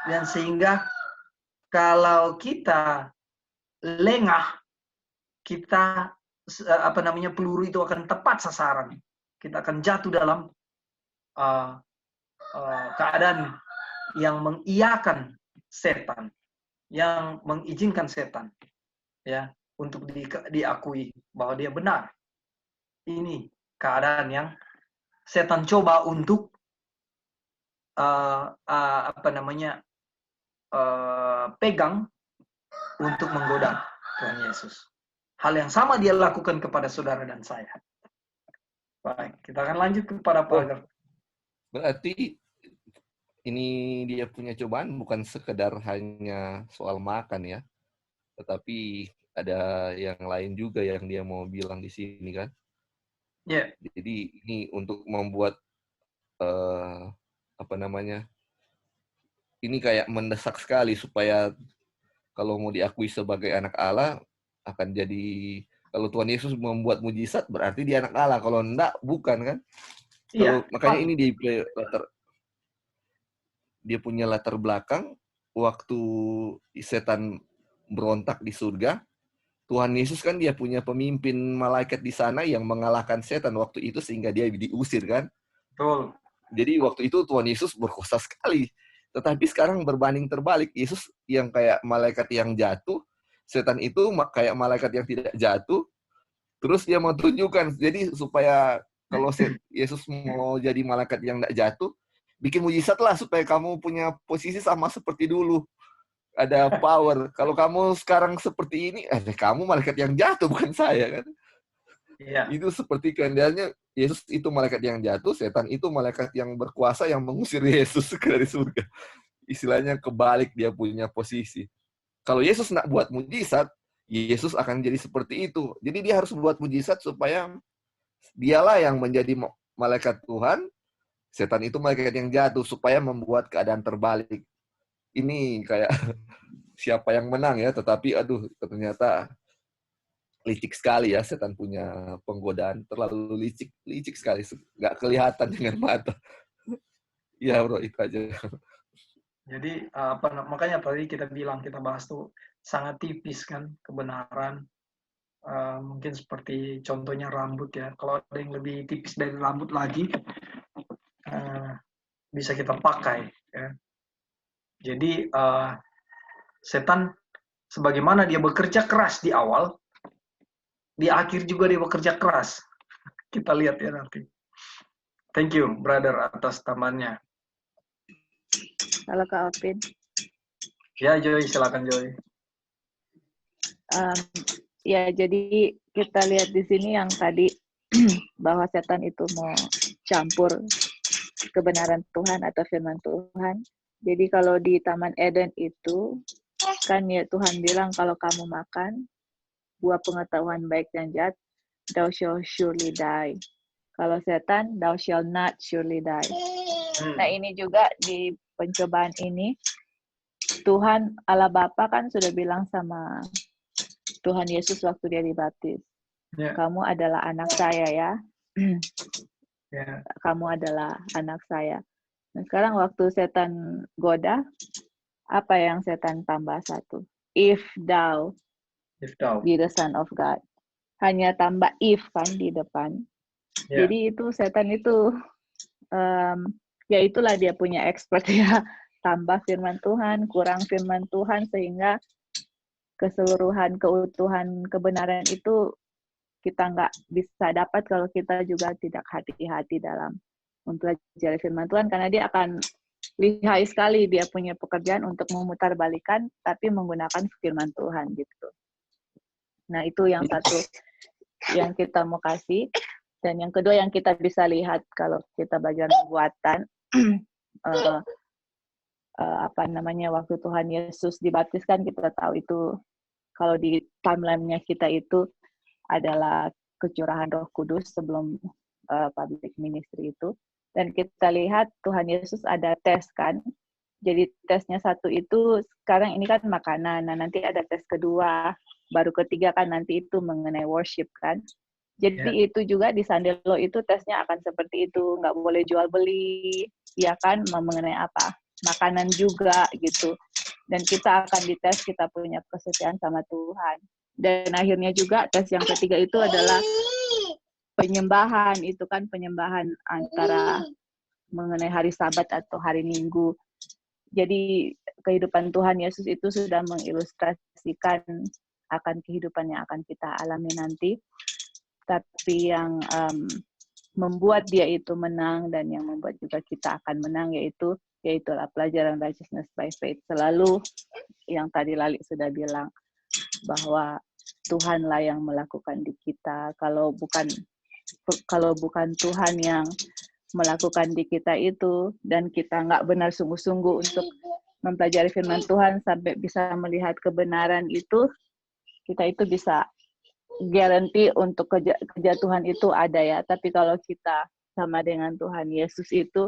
dan sehingga kalau kita lengah, kita peluru itu akan tepat sasaran. Kita akan jatuh dalam keadaan yang mengiyakan setan, yang mengizinkan setan, ya, untuk diakui bahwa dia benar. Ini keadaan yang setan coba untuk pegang untuk menggoda Tuhan Yesus. Hal yang sama dia lakukan kepada saudara dan saya. Baik, kita akan lanjut kepada paragraf. Berarti ini dia punya cobaan bukan sekedar hanya soal makan, ya, tetapi ada yang lain juga yang dia mau bilang di sini, kan? Ya. Yeah. Jadi ini untuk membuat ini kayak mendesak sekali supaya kalau mau diakui sebagai anak Allah akan jadi, kalau Tuhan Yesus membuat mujizat berarti dia anak Allah, kalau enggak bukan, kan? Iya. Makanya ini dia punya latar belakang waktu setan berontak di surga. Tuhan Yesus kan dia punya pemimpin malaikat di sana yang mengalahkan setan waktu itu sehingga dia diusir, kan? Betul. Jadi waktu itu Tuhan Yesus berkuasa sekali. Tetapi sekarang berbanding terbalik, Yesus yang kayak malaikat yang jatuh, setan itu kayak malaikat yang tidak jatuh. Terus dia mau tunjukkan, jadi supaya kalau Yesus mau jadi malaikat yang tidak jatuh, bikin mujizat lah supaya kamu punya posisi sama seperti dulu. Ada power. Kalau kamu sekarang seperti ini, kamu malaikat yang jatuh, bukan saya, kan? Iya. Itu seperti keadaannya, Yesus itu malaikat yang jatuh, setan itu malaikat yang berkuasa yang mengusir Yesus dari surga. Istilahnya kebalik dia punya posisi. Kalau Yesus nak buat mujizat, Yesus akan jadi seperti itu. Jadi dia harus buat mujizat supaya dialah yang menjadi malaikat Tuhan, setan itu malaikat yang jatuh, supaya membuat keadaan terbalik. Ini kayak siapa yang menang, ya, tetapi aduh ternyata licik sekali, ya, setan punya penggodaan, terlalu licik sekali, nggak kelihatan dengan mata. Ya, bro, itu aja. Jadi makanya tadi kita bahas tuh sangat tipis, kan, kebenaran. Mungkin seperti contohnya rambut, ya. Kalau ada yang lebih tipis dari rambut lagi, bisa kita pakai, ya. Jadi setan sebagaimana dia bekerja keras di awal, di akhir juga dia bekerja keras. Kita lihat, ya, nanti. Thank you, brother, atas tambahannya. Halo Kak Opin. Ya, Joy, silakan, Joy. Ya, jadi kita lihat di sini yang tadi bahwa setan itu mau campur kebenaran Tuhan atau firman Tuhan. Jadi kalau di Taman Eden itu kan, ya, Tuhan bilang kalau kamu makan buah pengetahuan baik dan jahat, thou shall surely die. Kalau setan, thou shall not surely die. Nah, ini juga di pencobaan ini Tuhan Allah Bapa kan sudah bilang sama Tuhan Yesus waktu dia dibaptis, kamu adalah anak saya ya. Kamu adalah anak saya. Nah, sekarang waktu setan goda, apa yang setan tambah satu? If thou be the son of God. Hanya tambah if kan di depan. Jadi itu setan itu, ya itulah dia punya expert ya. Tambah firman Tuhan, kurang firman Tuhan, sehingga keseluruhan, keutuhan, kebenaran itu kita nggak bisa dapat kalau kita juga tidak hati-hati dalam mempelajari firman Tuhan, karena dia akan lihai sekali, dia punya pekerjaan untuk memutarbalikan tapi menggunakan firman Tuhan gitu. Nah, itu yang satu yang kita mau kasih. Dan yang kedua yang kita bisa lihat kalau kita belajar nubuatan, waktu Tuhan Yesus dibaptiskan, kita tahu itu kalau di timeline-nya kita itu adalah kecurahan Roh Kudus sebelum public ministry itu. Dan kita lihat Tuhan Yesus ada tes kan. Jadi tesnya satu itu sekarang ini kan makanan. Nah, nanti ada tes kedua, baru ketiga kan nanti itu mengenai worship kan. Jadi itu juga di Sandelo itu tesnya akan seperti itu, nggak boleh jual beli, ya kan, mengenai apa? Makanan juga gitu. Dan kita akan dites, kita punya kesetiaan sama Tuhan. Dan akhirnya juga tes yang ketiga itu adalah penyembahan. Itu kan penyembahan antara mengenai hari Sabat atau hari Minggu. Jadi kehidupan Tuhan Yesus itu sudah mengilustrasikan akan kehidupan yang akan kita alami nanti. Tapi yang membuat dia itu menang dan yang membuat juga kita akan menang yaitulah pelajaran righteousness by faith. Selalu yang tadi Lali sudah bilang, bahwa Tuhanlah yang melakukan di kita. Kalau bukan Tuhan yang melakukan di kita itu, dan kita nggak benar sungguh-sungguh untuk mempelajari firman Tuhan sampai bisa melihat kebenaran itu, kita itu bisa guarantee untuk kejatuhan itu ada ya. Tapi kalau kita sama dengan Tuhan Yesus itu,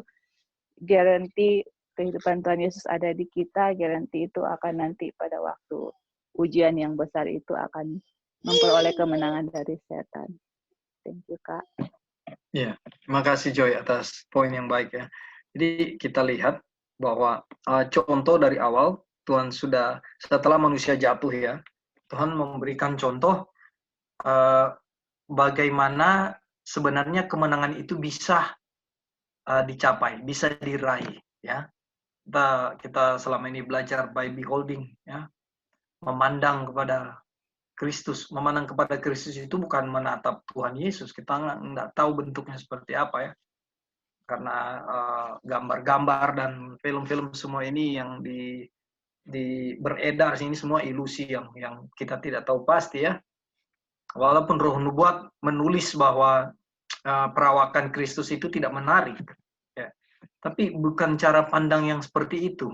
guarantee kehidupan Tuhan Yesus ada di kita, guarantee itu akan nanti pada waktu ujian yang besar itu akan memperoleh kemenangan dari setan. Thank you, Kak. Ya, terima kasih Joy atas poin yang baik ya. Jadi kita lihat bahwa contoh dari awal Tuhan sudah, setelah manusia jatuh ya, Tuhan memberikan contoh bagaimana sebenarnya kemenangan itu bisa dicapai, bisa diraih ya. Kita selama ini belajar by beholding ya. Memandang kepada Kristus. Memandang kepada Kristus itu bukan menatap Tuhan Yesus. Kita nggak tahu bentuknya seperti apa ya. Karena gambar-gambar dan film-film semua ini yang beredar ini semua ilusi yang kita tidak tahu pasti ya. Walaupun Roh Nubuat menulis bahwa perawakan Kristus itu tidak menarik. Ya. Tapi bukan cara pandang yang seperti itu.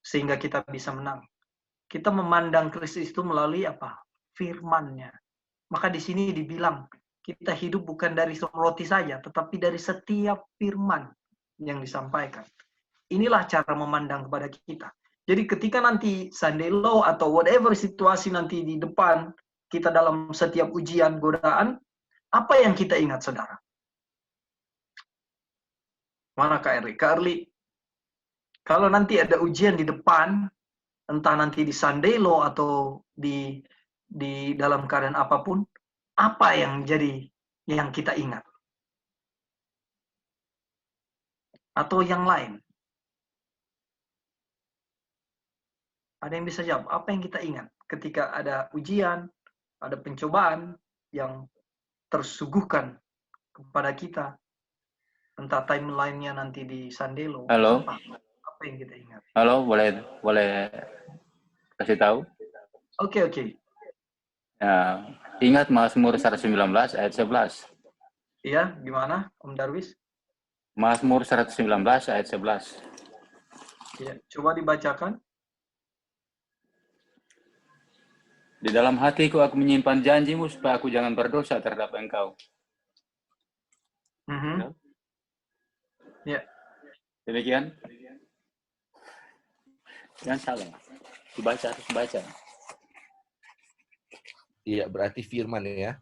Sehingga kita bisa menang. Kita memandang Kristus itu melalui apa? Firman-Nya. Maka di sini dibilang, kita hidup bukan dari roti saja, tetapi dari setiap firman yang disampaikan. Inilah cara memandang kepada kita. Jadi ketika nanti Sandelo atau whatever situasi nanti di depan, kita dalam setiap ujian, godaan, apa yang kita ingat, saudara? Mana Kak Erli? Kak Erli, kalau nanti ada ujian di depan, entah nanti di Sandelo atau di dalam keadaan apapun, apa yang jadi yang kita ingat? Atau yang lain? Ada yang bisa jawab? Apa yang kita ingat ketika ada ujian, ada pencobaan yang tersuguhkan kepada kita? Entah timeline-nya nanti di Sandelo. Halo. Apa yang kita ingat? Halo, boleh kasih tahu? Oke. Ya, ingat Mazmur 119 ayat 11. Iya, gimana Om Darwis? Mazmur 119 ayat 11. Ya, coba dibacakan. Di dalam hatiku aku menyimpan janjimu supaya aku jangan berdosa terhadap engkau. Ya. Demikian. Jangan salah. Dibaca, harus baca. Iya, berarti firman ya,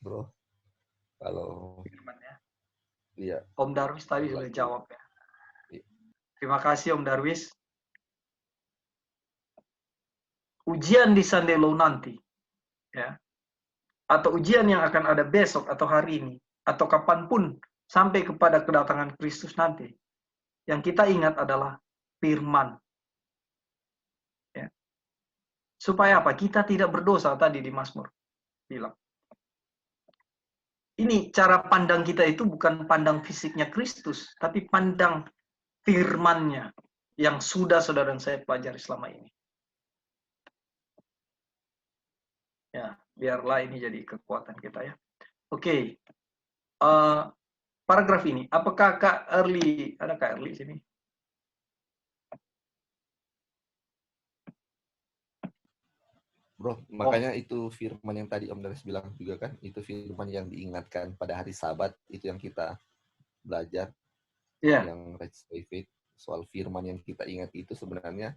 bro. Kalau Firman ya. iya, Om Darwis tadi sudah jawab ya. Iya. Terima kasih Om Darwis. Ujian di Sunday Law nanti, ya, atau ujian yang akan ada besok atau hari ini, atau kapanpun sampai kepada kedatangan Kristus nanti, yang kita ingat adalah firman. Ya. Supaya apa? Kita tidak berdosa tadi di Mazmur bilang. Ini cara pandang kita itu bukan pandang fisiknya Kristus, tapi pandang firman-Nya yang sudah saudara dan saya pelajari selama ini. Ya, biarlah ini jadi kekuatan kita ya. Oke. Paragraf ini, apakah Kak Early, ada Kak Early sini? bro. Makanya itu firman yang tadi Om Darwis bilang juga kan, itu firman yang diingatkan pada hari Sabat, itu yang kita belajar, yang Rich David, soal firman yang kita ingat itu sebenarnya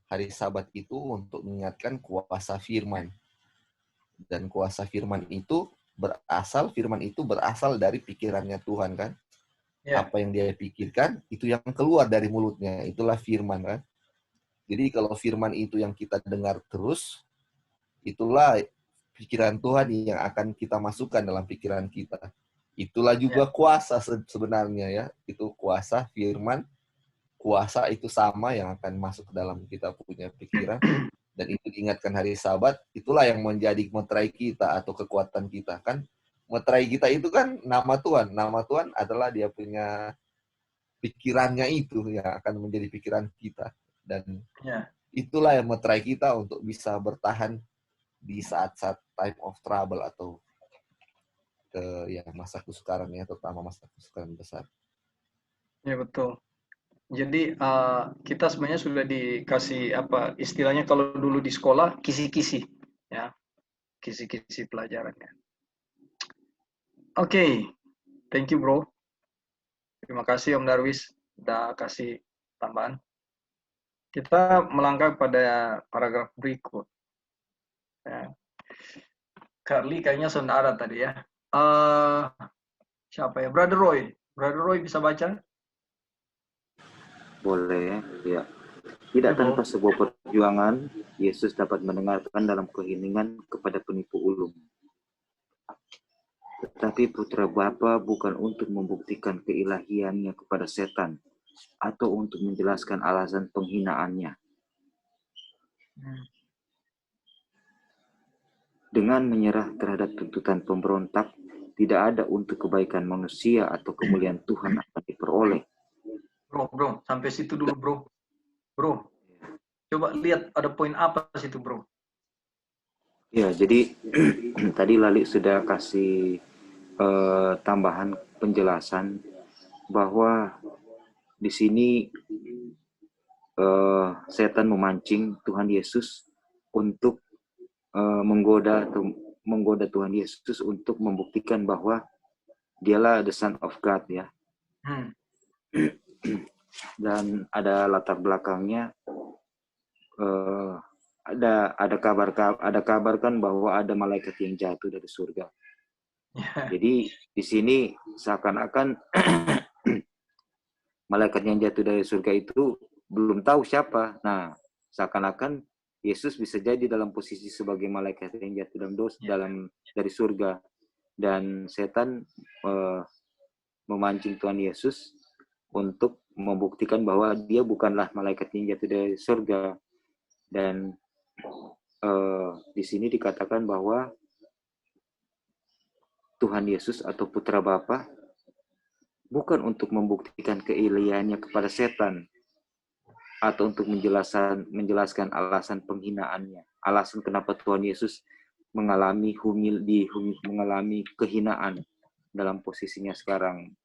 hari Sabat itu untuk mengingatkan kuasa firman. Dan kuasa firman itu berasal dari pikirannya Tuhan kan. Apa yang dia pikirkan, itu yang keluar dari mulutnya. Itulah firman kan. Jadi kalau firman itu yang kita dengar terus, itulah pikiran Tuhan yang akan kita masukkan dalam pikiran kita. Itulah juga kuasa sebenarnya ya. Itu kuasa firman. Kuasa itu sama yang akan masuk ke dalam kita punya pikiran. Dan itu diingatkan hari Sabat, itulah yang menjadi meterai kita atau kekuatan kita. Kan meterai kita itu kan nama Tuhan. Nama Tuhan adalah dia punya pikirannya itu yang akan menjadi pikiran kita. Dan itulah yang meterai kita untuk bisa bertahan di saat-saat time of trouble atau masa kesukaran ya, terutama masa kesukaran besar. Ya betul. Jadi kita sebenarnya sudah dikasih apa istilahnya kalau dulu di sekolah kisi-kisi ya, kisi-kisi pelajarannya. Oke, thank you bro. Terima kasih Om Darwis udah kasih tambahan. Kita melangkah pada paragraf berikut. Ya. Carly kayaknya sudah ada tadi ya. Siapa ya? Brother Roy. Brother Roy bisa baca? Boleh, ya. Tidak tanpa sebuah perjuangan, Yesus dapat mendengarkan dalam keheningan kepada penipu ulung. Tetapi putra Bapa bukan untuk membuktikan keilahiannya kepada setan, atau untuk menjelaskan alasan penghinaannya. Dengan menyerah terhadap tuntutan pemberontak, tidak ada untuk kebaikan manusia atau kemuliaan Tuhan akan diperoleh. Bro, sampai situ dulu bro. Coba lihat ada poin apa situ bro? Ya, jadi tadi Lali sudah kasih tambahan penjelasan bahwa di sini setan memancing Tuhan Yesus untuk menggoda Tuhan Yesus untuk membuktikan bahwa dialah the Son of God ya. Dan ada latar belakangnya, ada kabar kan bahwa ada malaikat yang jatuh dari surga. Jadi di sini seakan-akan malaikat yang jatuh dari surga itu belum tahu siapa. Nah, seakan-akan Yesus bisa jadi dalam posisi sebagai malaikat yang jatuh dari surga, dan setan memancing Tuhan Yesus untuk membuktikan bahwa dia bukanlah malaikat yang jatuh dari surga. Dan di sini dikatakan bahwa Tuhan Yesus atau Putra Bapa bukan untuk membuktikan keilahiannya kepada setan atau untuk menjelaskan alasan penghinaannya, alasan kenapa Tuhan Yesus mengalami kehinaan dalam posisinya sekarang.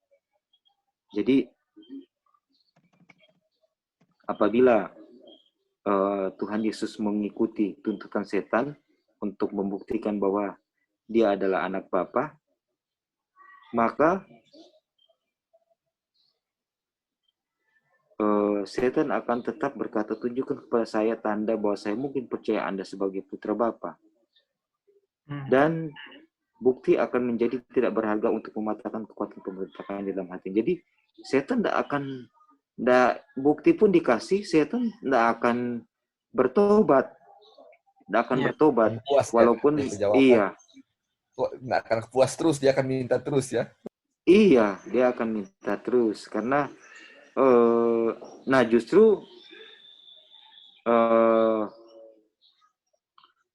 Jadi apabila Tuhan Yesus mengikuti tuntutan setan untuk membuktikan bahwa dia adalah anak Bapa, maka setan akan tetap berkata, tunjukkan kepada saya tanda bahwa saya mungkin percaya Anda sebagai putra Bapa. Dan bukti akan menjadi tidak berharga untuk mematahkan kekuatan pemberontakan dalam hati. Jadi setan bukti pun dikasih, setan tidak akan bertobat. Tidak akan bertobat. Puas, walaupun iya. Tidak akan puas terus, dia akan minta terus ya. Iya, dia akan minta terus. Karena justru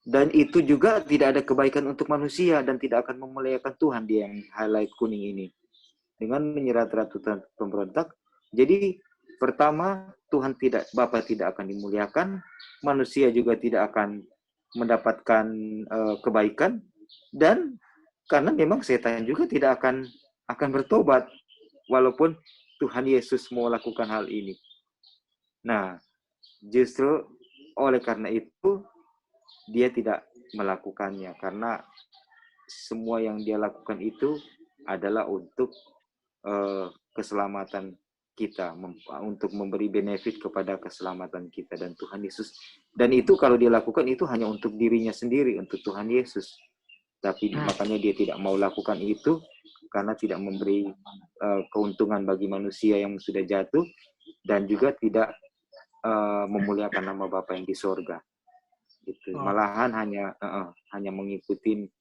dan itu juga tidak ada kebaikan untuk manusia dan tidak akan memuliakan Tuhan, dia yang highlight kuning ini. Dengan menyerat ratusan pemberontak, jadi pertama Bapa tidak akan dimuliakan, manusia juga tidak akan mendapatkan kebaikan, dan karena memang setan juga tidak akan bertobat walaupun Tuhan Yesus mau lakukan hal ini. Nah, justru oleh karena itu dia tidak melakukannya, karena semua yang dia lakukan itu adalah untuk keselamatan kita, untuk memberi benefit kepada keselamatan kita dan Tuhan Yesus. Dan itu kalau dia lakukan itu hanya untuk dirinya sendiri, untuk Tuhan Yesus. Tapi makanya dia tidak mau lakukan itu karena tidak memberi keuntungan bagi manusia yang sudah jatuh, dan juga tidak memuliakan nama Bapa yang di sorga. Gitu. Malahan hanya mengikuti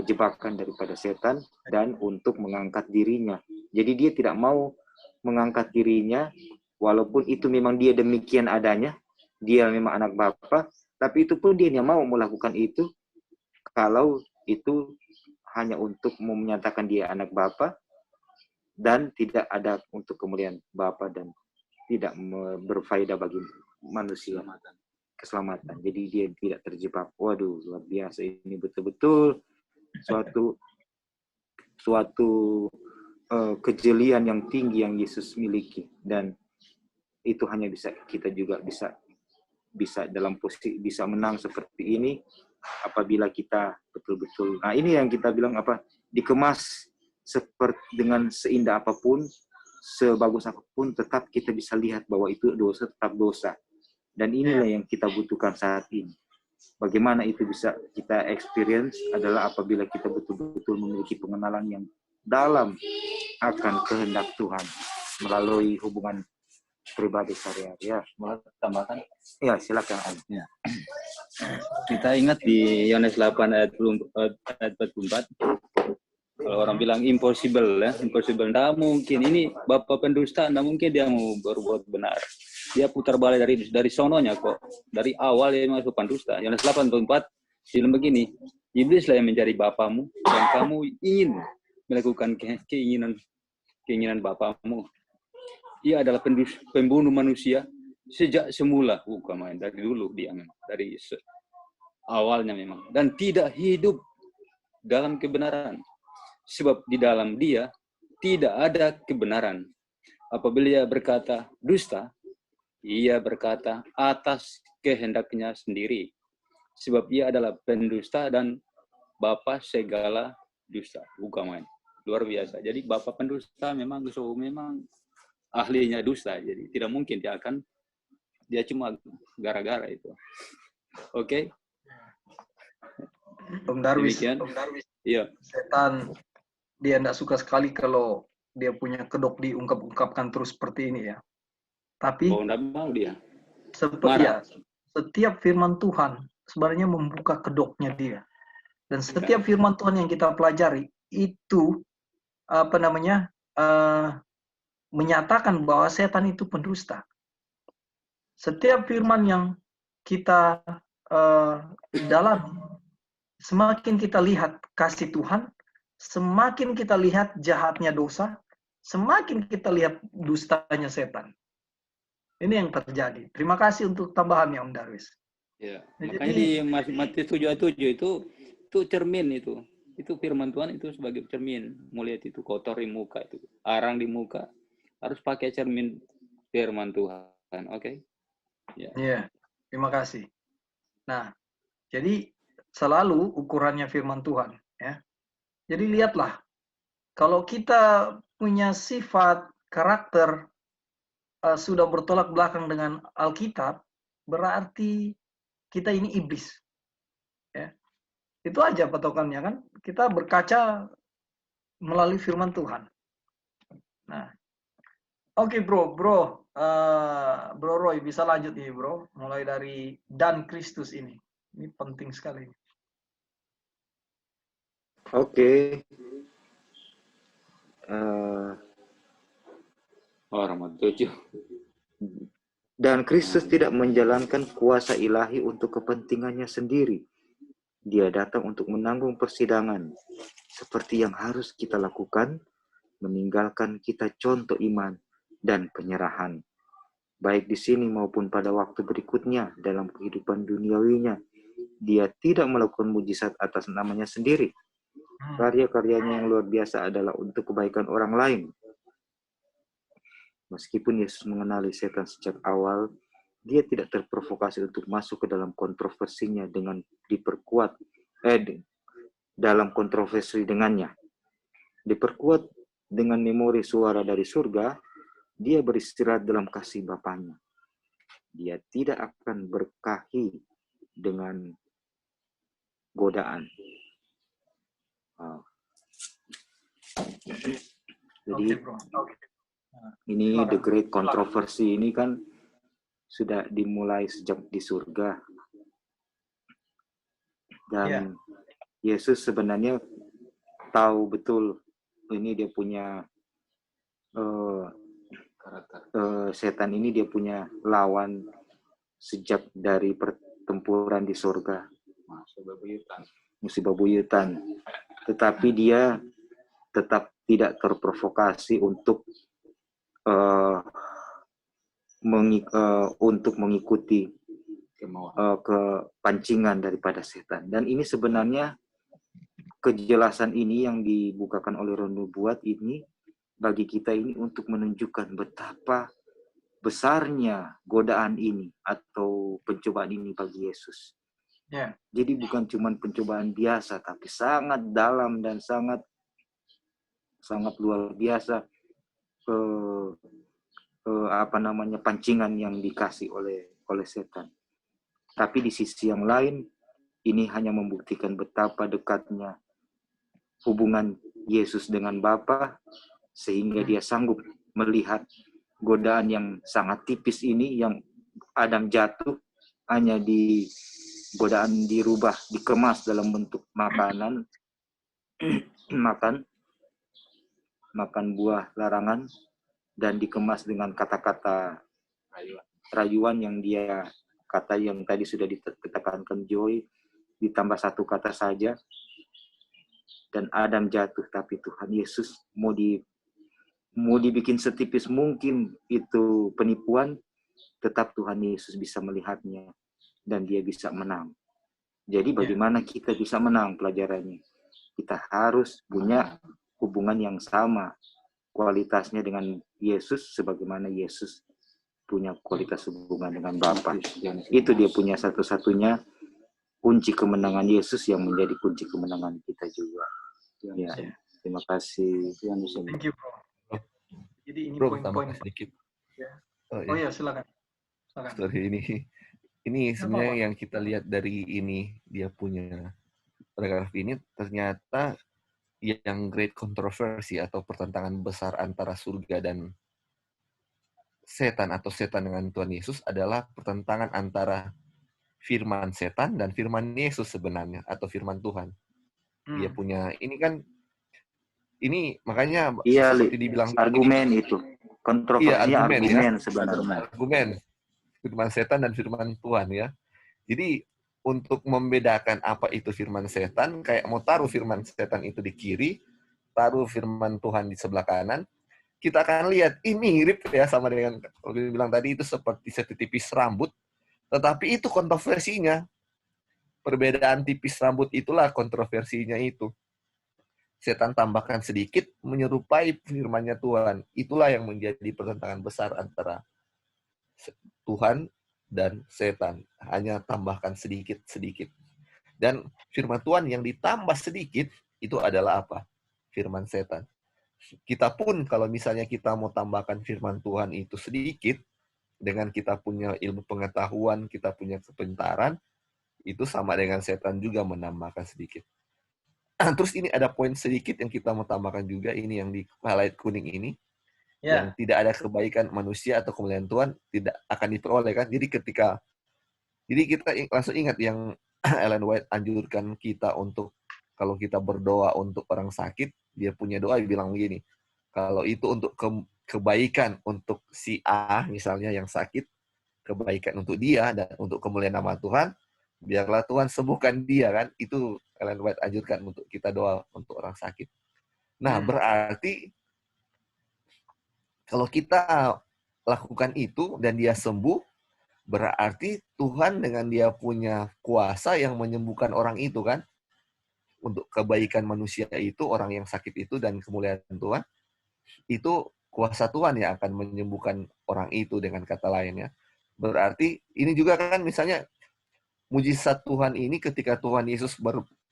jebakan daripada setan dan untuk mengangkat dirinya. Jadi dia tidak mau mengangkat dirinya, walaupun itu memang dia demikian adanya, dia memang anak Bapa, tapi itu pun dia tidak mau melakukan itu kalau itu hanya untuk menyatakan dia anak Bapa dan tidak ada untuk kemuliaan Bapa dan tidak berfaedah bagi manusia. Keselamatan. Jadi dia tidak terjebak. Waduh, luar biasa, ini betul-betul suatu kejelian yang tinggi yang Yesus miliki, dan itu hanya kita juga bisa dalam posisi bisa menang seperti ini apabila kita betul-betul, nah ini yang kita bilang dikemas seperti dengan seindah apapun, sebagus apapun, tetap kita bisa lihat bahwa itu dosa tetap dosa. Dan inilah yang kita butuhkan saat ini. Bagaimana itu bisa kita experience adalah apabila kita betul-betul memiliki pengenalan yang dalam akan kehendak Tuhan melalui hubungan pribadi sehari-hari. Ya, mau tambahkan? Ya, silakan. Ya. Kita ingat di Yohanes 8 ayat 44. Kalau orang bilang impossible, impossible, tidak mungkin. Ini Bapak pendusta, tidak mungkin dia mau berbuat benar. Dia putar balik dari sononya kok. Dari awal dia masuk pendusta. Yohanes 8:4 bilang begini, iblislah yang mencari bapamu dan kamu ingin melakukan keinginan bapamu. Ia adalah pembunuh manusia sejak semula, bukan main dari dulu dia memang, dari awalnya memang, dan tidak hidup dalam kebenaran. Sebab di dalam dia tidak ada kebenaran. Apabila ia berkata dusta, ia berkata atas kehendaknya sendiri. Sebab ia adalah pendusta dan bapa segala dusta. Bukan main. Luar biasa. Jadi bapa pendusta memang ahlinya dusta. Jadi tidak mungkin dia cuma gara-gara itu. Oke? Om Darwis. Iya. Setan dia tidak suka sekali kalau dia punya kedok diungkap-ungkapkan terus seperti ini ya. Tapi mau dia. Setiap firman Tuhan sebenarnya membuka kedoknya dia. Dan setiap firman Tuhan yang kita pelajari itu menyatakan bahwa setan itu pendusta. Setiap firman yang kita dalami, semakin kita lihat kasih Tuhan, semakin kita lihat jahatnya dosa, semakin kita lihat dustanya setan. Ini yang terjadi. Terima kasih untuk tambahannya Om Darwis. Ya, makanya di Matius 7:7 itu cermin itu. Itu firman Tuhan itu sebagai cermin. Mau lihat itu kotor di muka itu, arang di muka, harus pakai cermin firman Tuhan. Oke? Iya, terima kasih. Nah, jadi selalu ukurannya firman Tuhan, ya. Jadi lihatlah, kalau kita punya sifat karakter sudah bertolak belakang dengan Alkitab, berarti kita ini iblis. Ya. Itu aja patokannya kan. Kita berkaca melalui firman Tuhan. Nah, oke bro, Bro Roy bisa lanjut nih bro, mulai dari dan Kristus ini penting sekali. Oke. Rahmat 7. Dan Kristus tidak menjalankan kuasa ilahi untuk kepentingannya sendiri. Dia datang untuk menanggung persidangan. Seperti yang harus kita lakukan, meninggalkan kita contoh iman dan penyerahan. Baik di sini maupun pada waktu berikutnya dalam kehidupan duniawinya. Dia tidak melakukan mujizat atas namanya sendiri. Karya-karyanya yang luar biasa adalah untuk kebaikan orang lain. Meskipun Yesus mengenali setan sejak awal, dia tidak terprovokasi untuk masuk ke dalam kontroversinya dengan diperkuat dalam kontroversi dengannya. Diperkuat dengan memori suara dari surga, dia beristirahat dalam kasih Bapanya. Dia tidak akan berkelahi dengan godaan. Jadi ini the great controversy ini kan sudah dimulai sejak di surga. Dan Yesus sebenarnya tahu betul ini dia punya setan ini dia punya lawan sejak dari pertempuran di surga. Musuh bebuyutan. Tetapi dia tetap tidak terprovokasi untuk mengikuti kepancingan daripada setan. Dan ini sebenarnya kejelasan ini yang dibukakan oleh roh nubuat ini bagi kita ini untuk menunjukkan betapa besarnya godaan ini atau pencobaan ini bagi Yesus. Jadi bukan cuma pencobaan biasa, tapi sangat dalam dan sangat luar biasa pancingan yang dikasih oleh setan. Tapi di sisi yang lain, ini hanya membuktikan betapa dekatnya hubungan Yesus dengan Bapa, sehingga dia sanggup melihat godaan yang sangat tipis ini, yang Adam jatuh, hanya godaan dirubah, dikemas dalam bentuk makanan, makan buah larangan, dan dikemas dengan kata-kata rayuan yang tadi sudah ditekankan Joy, ditambah satu kata saja, dan Adam jatuh, tapi Tuhan Yesus mau dibikin setipis mungkin itu penipuan, tetap Tuhan Yesus bisa melihatnya dan dia bisa menang. Jadi bagaimana kita bisa menang pelajarannya? Kita harus punya hubungan yang sama kualitasnya dengan Yesus, sebagaimana Yesus punya kualitas hubungan dengan Bapa. Itu dia punya satu-satunya kunci kemenangan Yesus yang menjadi kunci kemenangan kita juga. Ya, terima kasih. Thank you, bro. Jadi ini Bro, poin-poin sedikit. Silakan. Sorry, ini sebenarnya yang kita lihat dari ini, dia punya paragraf ini ternyata yang great controversy atau pertentangan besar antara surga dan setan atau setan dengan Tuhan Yesus adalah pertentangan antara firman setan dan firman Yesus sebenarnya, atau firman Tuhan. Dia punya, ini makanya seperti dibilang argumen tadi, itu kontroversinya argumen sebenarnya. Argumen firman setan dan firman Tuhan ya. Jadi untuk membedakan apa itu firman setan, kayak mau taruh firman setan itu di kiri, taruh firman Tuhan di sebelah kanan, kita akan lihat ini mirip ya sama dengan kalau bilang tadi, itu seperti setipis rambut, tetapi itu kontroversinya. Perbedaan tipis rambut itulah kontroversinya itu. Setan tambahkan sedikit menyerupai firman-Nya Tuhan. Itulah yang menjadi pertentangan besar antara Tuhan dan setan. Hanya tambahkan sedikit-sedikit. Dan firman Tuhan yang ditambah sedikit, itu adalah apa? Firman setan. kita pun kalau misalnya kita mau tambahkan firman Tuhan itu sedikit, dengan kita punya ilmu pengetahuan, kita punya kepintaran, itu sama dengan setan juga menambahkan sedikit. Terus ini ada poin sedikit yang kita mau tambahkan juga, ini yang di highlight kuning ini, yang Ya, tidak ada kebaikan manusia atau kemuliaan Tuhan tidak akan diperoleh kan. Jadi kita langsung ingat yang Ellen White anjurkan kita untuk kalau kita berdoa untuk orang sakit, dia punya doa bilang begini, kalau itu untuk kebaikan untuk si A misalnya yang sakit, kebaikan untuk dia dan untuk kemuliaan nama Tuhan, biarlah Tuhan sembuhkan dia kan. Itu Ellen White anjurkan untuk kita doa untuk orang sakit. Nah, berarti kalau kita lakukan itu dan dia sembuh, berarti Tuhan dengan dia punya kuasa yang menyembuhkan orang itu kan. Untuk kebaikan manusia itu, orang yang sakit itu dan kemuliaan Tuhan, itu kuasa Tuhan yang akan menyembuhkan orang itu, dengan kata lainnya. Berarti ini juga kan misalnya mujizat Tuhan ini ketika Tuhan Yesus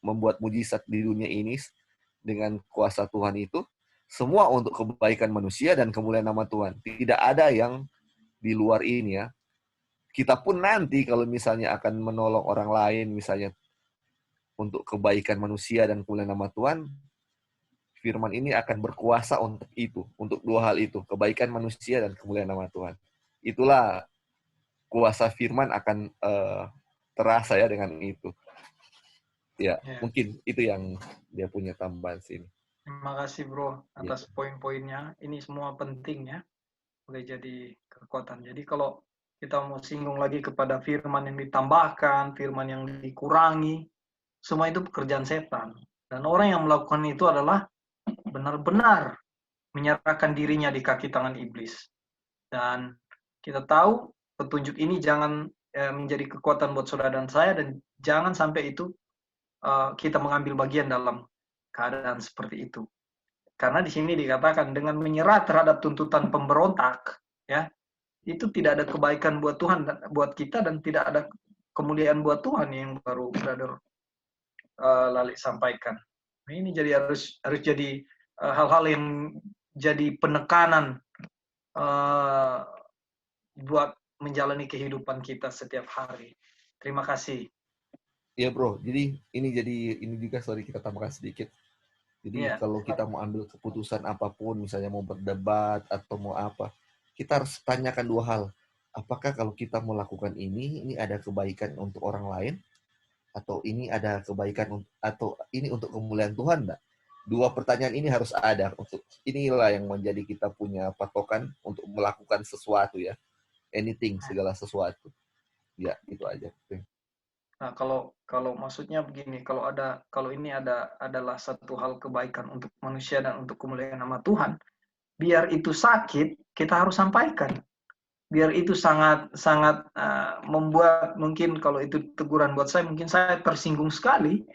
membuat mujizat di dunia ini dengan kuasa Tuhan itu, semua untuk kebaikan manusia dan kemuliaan nama Tuhan. Tidak ada yang di luar ini ya. Kita pun nanti kalau misalnya akan menolong orang lain, misalnya untuk kebaikan manusia dan kemuliaan nama Tuhan, firman ini akan berkuasa untuk itu, untuk dua hal itu, kebaikan manusia dan kemuliaan nama Tuhan. Itulah kuasa firman akan terasa ya dengan itu. Ya, mungkin itu yang dia punya tambahan sini. Terima kasih bro atas poin-poinnya. Ini semua penting ya, boleh jadi kekuatan. Jadi kalau kita mau singgung lagi kepada firman yang ditambahkan, firman yang dikurangi, semua itu pekerjaan setan. Dan orang yang melakukan itu adalah benar-benar menyerahkan dirinya di kaki tangan iblis. Dan kita tahu petunjuk ini jangan menjadi kekuatan buat saudara dan saya, dan jangan sampai itu kita mengambil bagian dalam keadaan seperti itu. Karena di sini dikatakan dengan menyerah terhadap tuntutan pemberontak, ya, itu tidak ada kebaikan buat Tuhan, buat kita, dan tidak ada kemuliaan buat Tuhan yang baru Brother Lali sampaikan. Nah, ini jadi harus jadi hal-hal yang jadi penekanan buat menjalani kehidupan kita setiap hari. Terima kasih. Iya bro, jadi ini juga sorry kita tambahkan sedikit. Jadi kalau kita mau ambil keputusan apapun, misalnya mau berdebat atau mau apa, kita harus tanyakan dua hal. Apakah kalau kita melakukan ini ada kebaikan untuk orang lain, atau ini ada kebaikan atau ini untuk kemuliaan Tuhan enggak? Dua pertanyaan ini harus ada. Untuk inilah yang menjadi kita punya patokan untuk melakukan sesuatu ya. Anything, segala sesuatu. Ya, itu aja. Nah, kalau maksudnya begini, kalau ini adalah satu hal kebaikan untuk manusia dan untuk kemuliaan nama Tuhan, biar itu sakit, kita harus sampaikan. Biar itu sangat membuat, mungkin kalau itu teguran buat saya, mungkin saya tersinggung sekali,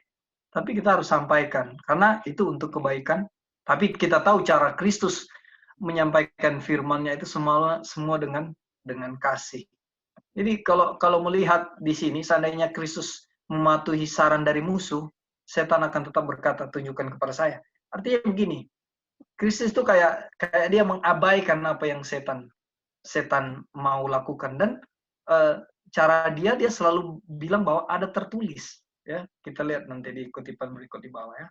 tapi kita harus sampaikan karena itu untuk kebaikan. Tapi kita tahu cara Kristus menyampaikan firman-Nya itu semua dengan kasih. Jadi kalau melihat di sini, seandainya Kristus mematuhi saran dari musuh, setan akan tetap berkata, tunjukkan kepada saya. Artinya begini, Kristus itu kayak dia mengabaikan apa yang setan mau lakukan, dan cara dia selalu bilang bahwa ada tertulis. Ya, kita lihat nanti di kutipan berikut di bawah ya.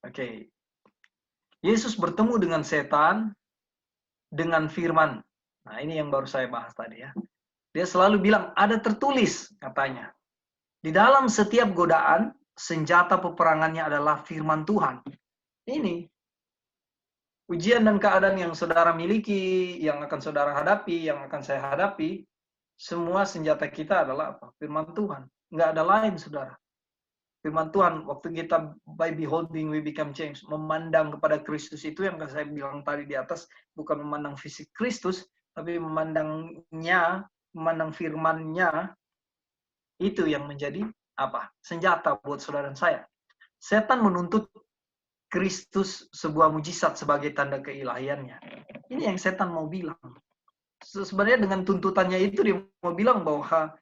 Oke. Yesus bertemu dengan setan dengan firman. Nah, ini yang baru saya bahas tadi ya. Dia selalu bilang, ada tertulis, katanya. Di dalam setiap godaan, senjata peperangannya adalah firman Tuhan. Ini ujian dan keadaan yang saudara miliki, yang akan saudara hadapi, yang akan saya hadapi, semua senjata kita adalah apa? Firman Tuhan. Nggak ada lain, saudara. Firman Tuhan, waktu kita by beholding we become changed, memandang kepada Kristus itu yang saya bilang tadi di atas, bukan memandang fisik Kristus, tapi memandang firman-Nya, itu yang menjadi apa? Senjata buat saudara dan saya. Setan menuntut Kristus sebuah mujizat sebagai tanda keilahiannya. Ini yang setan mau bilang. Sebenarnya dengan tuntutannya itu dia mau bilang bahwa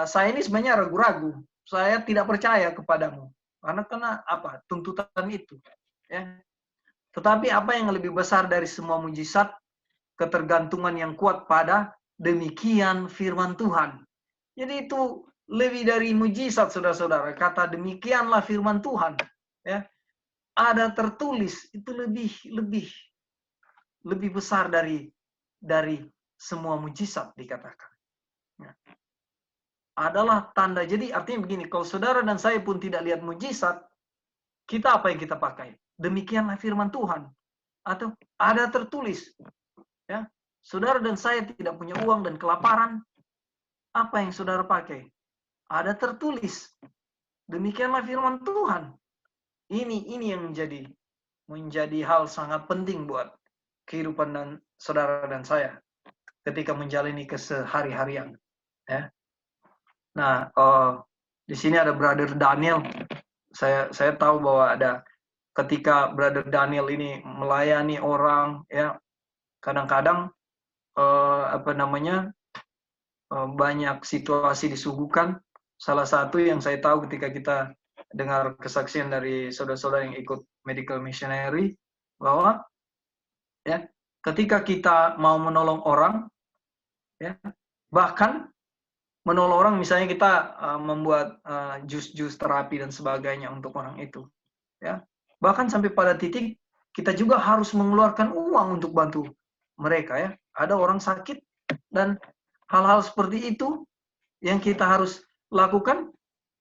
saya ini sebenarnya ragu-ragu. saya tidak percaya kepadamu. Karena apa? Tuntutan itu. Ya. Tetapi apa yang lebih besar dari semua mujizat? Ketergantungan yang kuat pada demikian firman Tuhan. Jadi itu lebih dari mujizat, saudara-saudara. Kata demikianlah firman Tuhan. Ya. Ada tertulis, itu lebih besar dari semua mujizat dikatakan. Ya. Adalah tanda. Jadi artinya begini, kalau saudara dan saya pun tidak lihat mujizat, kita apa yang kita pakai? Demikianlah firman Tuhan. Atau ada tertulis. Ya, saudara dan saya tidak punya uang dan kelaparan. Apa yang saudara pakai? Ada tertulis. Demikianlah firman Tuhan. Ini yang menjadi hal sangat penting buat kehidupan dan saudara dan saya ketika menjalani kesehari-harian. Ya. Nah, di sini ada Brother Daniel. Saya tahu bahwa ada ketika Brother Daniel ini melayani orang, ya. Kadang-kadang banyak situasi disuguhkan. Salah satu yang saya tahu ketika kita dengar kesaksian dari saudara-saudara yang ikut medical missionary, bahwa ya ketika kita mau menolong orang, ya bahkan menolong orang, misalnya kita membuat jus-jus terapi dan sebagainya untuk orang itu, ya bahkan sampai pada titik kita juga harus mengeluarkan uang untuk bantu mereka, ya. Ada orang sakit dan hal-hal seperti itu yang kita harus lakukan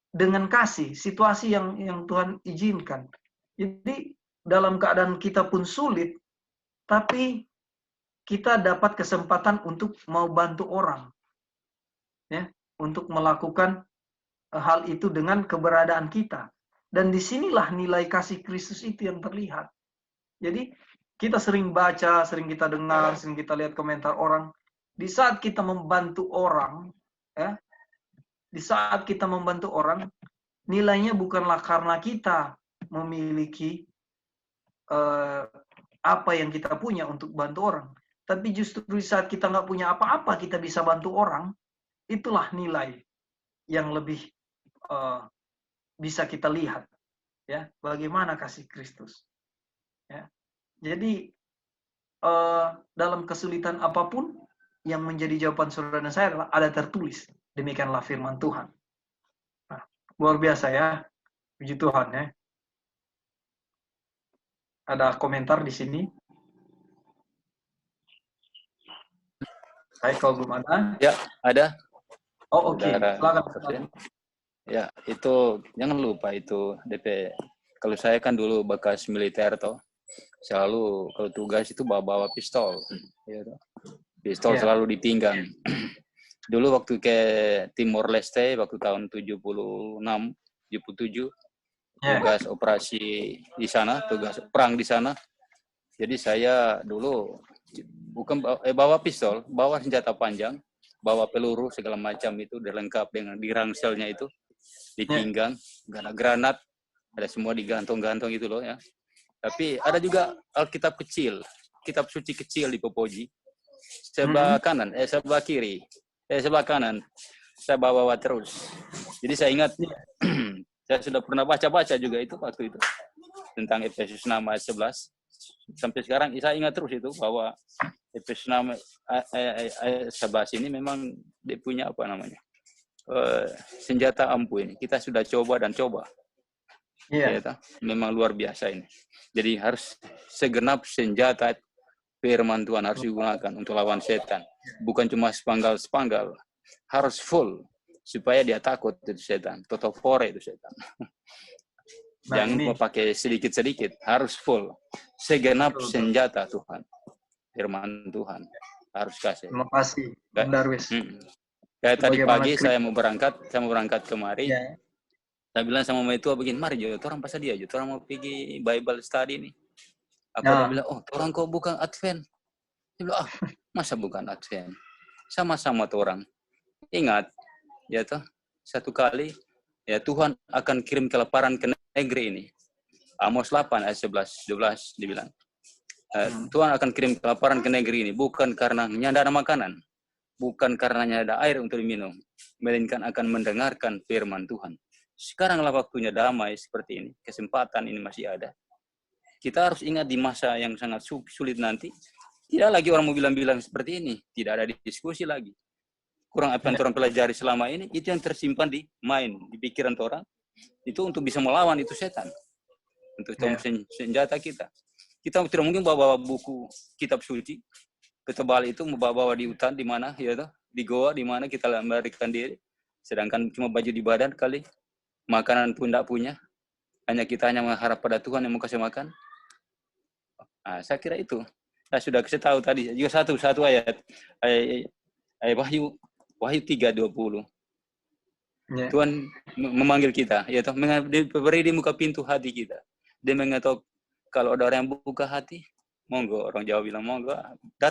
dengan kasih, situasi yang Tuhan izinkan. Jadi dalam keadaan kita pun sulit, tapi kita dapat kesempatan untuk mau bantu orang, ya, untuk melakukan hal itu dengan keberadaan kita. Dan disinilah nilai kasih Kristus itu yang terlihat. Jadi kita sering baca, sering kita dengar, sering kita lihat komentar orang. Di saat kita membantu orang, ya, di saat kita membantu orang, nilainya bukanlah karena kita memiliki apa yang kita punya untuk bantu orang, tapi justru di saat kita nggak punya apa-apa, kita bisa bantu orang. Itulah nilai yang lebih bisa kita lihat, ya, bagaimana kasih Kristus. Ya. Jadi dalam kesulitan apapun, yang menjadi jawaban saudara dan saya adalah ada tertulis, demikianlah firman Tuhan. Nah, luar biasa, ya, puji Tuhan, ya. Ada komentar di sini? Baik, kalau belum ada. Ya, ada. Oh, oke. Silakan. Ya, itu jangan lupa itu DP. Kalau saya kan dulu bekas militer toh, selalu kalau tugas itu bawa pistol, ya, pistol selalu di pinggang. Dulu waktu ke Timor Leste waktu tahun 76, 77, tugas operasi di sana, tugas perang di sana. Jadi saya dulu bukan bawa pistol, bawa senjata panjang, bawa peluru segala macam itu udah lengkap dengan di rangselnya itu, di pinggang, granat, ada semua digantung-gantung itu loh, ya. Tapi ada juga Alkitab kecil, kitab suci kecil di Popoji, sebelah kanan, sebelah kiri, sebelah kanan, saya bawa terus. Jadi saya ingat, saya sudah pernah baca-baca juga itu waktu itu tentang Efesus 6 ayat 11. Sampai sekarang saya ingat terus itu bahwa Efesus 6 ayat 11 ini memang dia punya apa namanya, senjata ampuh ini. Kita sudah coba dan coba. Ya, memang luar biasa ini. Jadi harus segenap senjata firman Tuhan harus digunakan untuk lawan setan. Bukan cuma sepanggal-sepanggal. Harus full supaya dia takut itu setan. Totofore itu setan. Jangan mau pakai sedikit-sedikit, harus full. Segenap senjata Tuhan. Firman Tuhan harus kasih. Terima kasih, Darwis. Kayak tadi pagi saya mau berangkat kemari. Yeah. Saya bilang sama mama itu begini, mari Jo, orang pasal dia, orang mau pergi Bible study nih. Dia bilang, oh, orang kok bukan Advent. Dia bilang, masa bukan Advent? Sama-sama tuh orang. Ingat, ya toh, satu kali, ya Tuhan akan kirim kelaparan ke negeri ini. Amos 8 ayat 11, 12 dibilang. Tuhan akan kirim kelaparan ke negeri ini, bukan karena nyada ada makanan, bukan karena nyada air untuk diminum, melainkan akan mendengarkan firman Tuhan. sekaranglah waktunya damai seperti ini, kesempatan ini masih ada. Kita harus ingat di masa yang sangat sulit nanti, tidak lagi orang mau bilang-bilang seperti ini, tidak ada diskusi lagi. Kurang apa yang orang pelajari selama ini, itu yang tersimpan di mind, di pikiran orang, itu untuk bisa melawan itu setan. Untuk senjata kita. Kita tidak mungkin bawa buku kitab suci, ketebal itu membawa di hutan, di mana, ya toh, di goa, di mana kita melarikan diri. Sedangkan cuma baju di badan kali, makanan pun tidak punya. Hanya kita hanya mengharap pada Tuhan yang mau kasih makan. Nah, saya kira itu. Saya sudah kasih tahu tadi. Juga satu ayat. Wahyu 3:20. Tuhan memanggil kita. Ya, beri di muka pintu hati kita. Dia mengatakan kalau ada orang yang buka hati, monggo. Orang Jawa bilang monggo.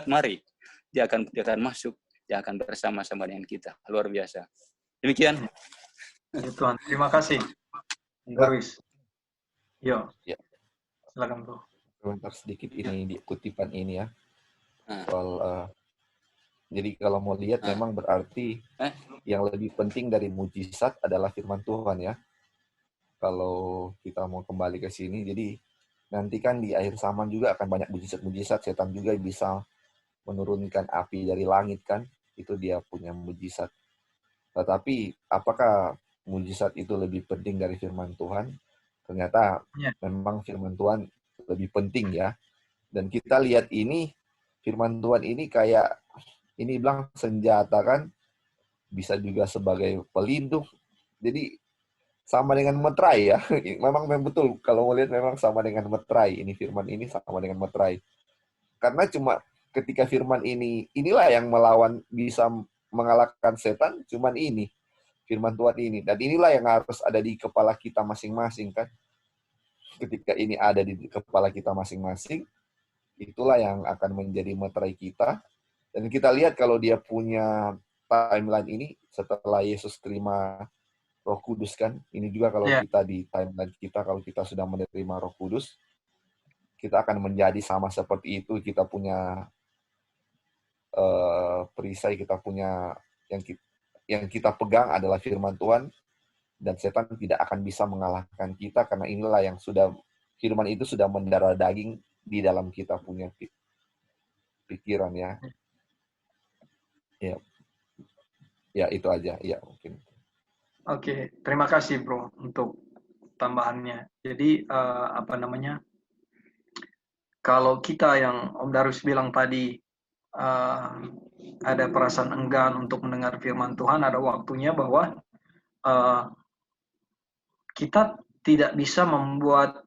Mari. Dia akan masuk. Dia akan bersama-sama dengan kita. Luar biasa. Demikian. Ya, Tuhan. Terima kasih. Luis. Yo. Ya. Silakan, Bro. Komentar sedikit ini di kutipan ini ya. Soal jadi kalau mau lihat memang berarti yang lebih penting dari mujizat adalah firman Tuhan ya. Kalau kita mau kembali ke sini, jadi nanti kan di akhir zaman juga akan banyak mujizat-mujizat. Setan juga bisa menurunkan api dari langit kan. Itu dia punya mujizat. Tetapi apakah mujizat itu lebih penting dari firman Tuhan? Ternyata memang firman Tuhan lebih penting ya. Dan kita lihat ini, firman Tuhan ini kayak, ini bilang senjata kan, bisa juga sebagai pelindung. Jadi sama dengan meterai ya. Memang betul, kalau mau lihat memang sama dengan meterai. Ini firman ini sama dengan meterai. Karena cuma ketika firman ini, inilah yang melawan, bisa mengalahkan setan, cuman ini. Firman Tuhan ini. Dan inilah yang harus ada di kepala kita masing-masing kan. Ketika ini ada di kepala kita masing-masing, itulah yang akan menjadi meterai kita. Dan kita lihat kalau dia punya timeline ini, setelah Yesus terima Roh Kudus kan, ini juga kalau kita di timeline kita, kalau kita sudah menerima Roh Kudus, kita akan menjadi sama seperti itu. Kita punya perisai, kita punya yang kita pegang adalah firman Tuhan. Dan setan tidak akan bisa mengalahkan kita karena inilah yang sudah, firman itu sudah mendarah daging di dalam kita punya pikiran ya. Ya itu aja ya mungkin. Oke, terima kasih Bro untuk tambahannya. Jadi kalau kita yang Om Darus bilang tadi ada perasaan enggan untuk mendengar firman Tuhan, ada waktunya bahwa kita tidak bisa membuat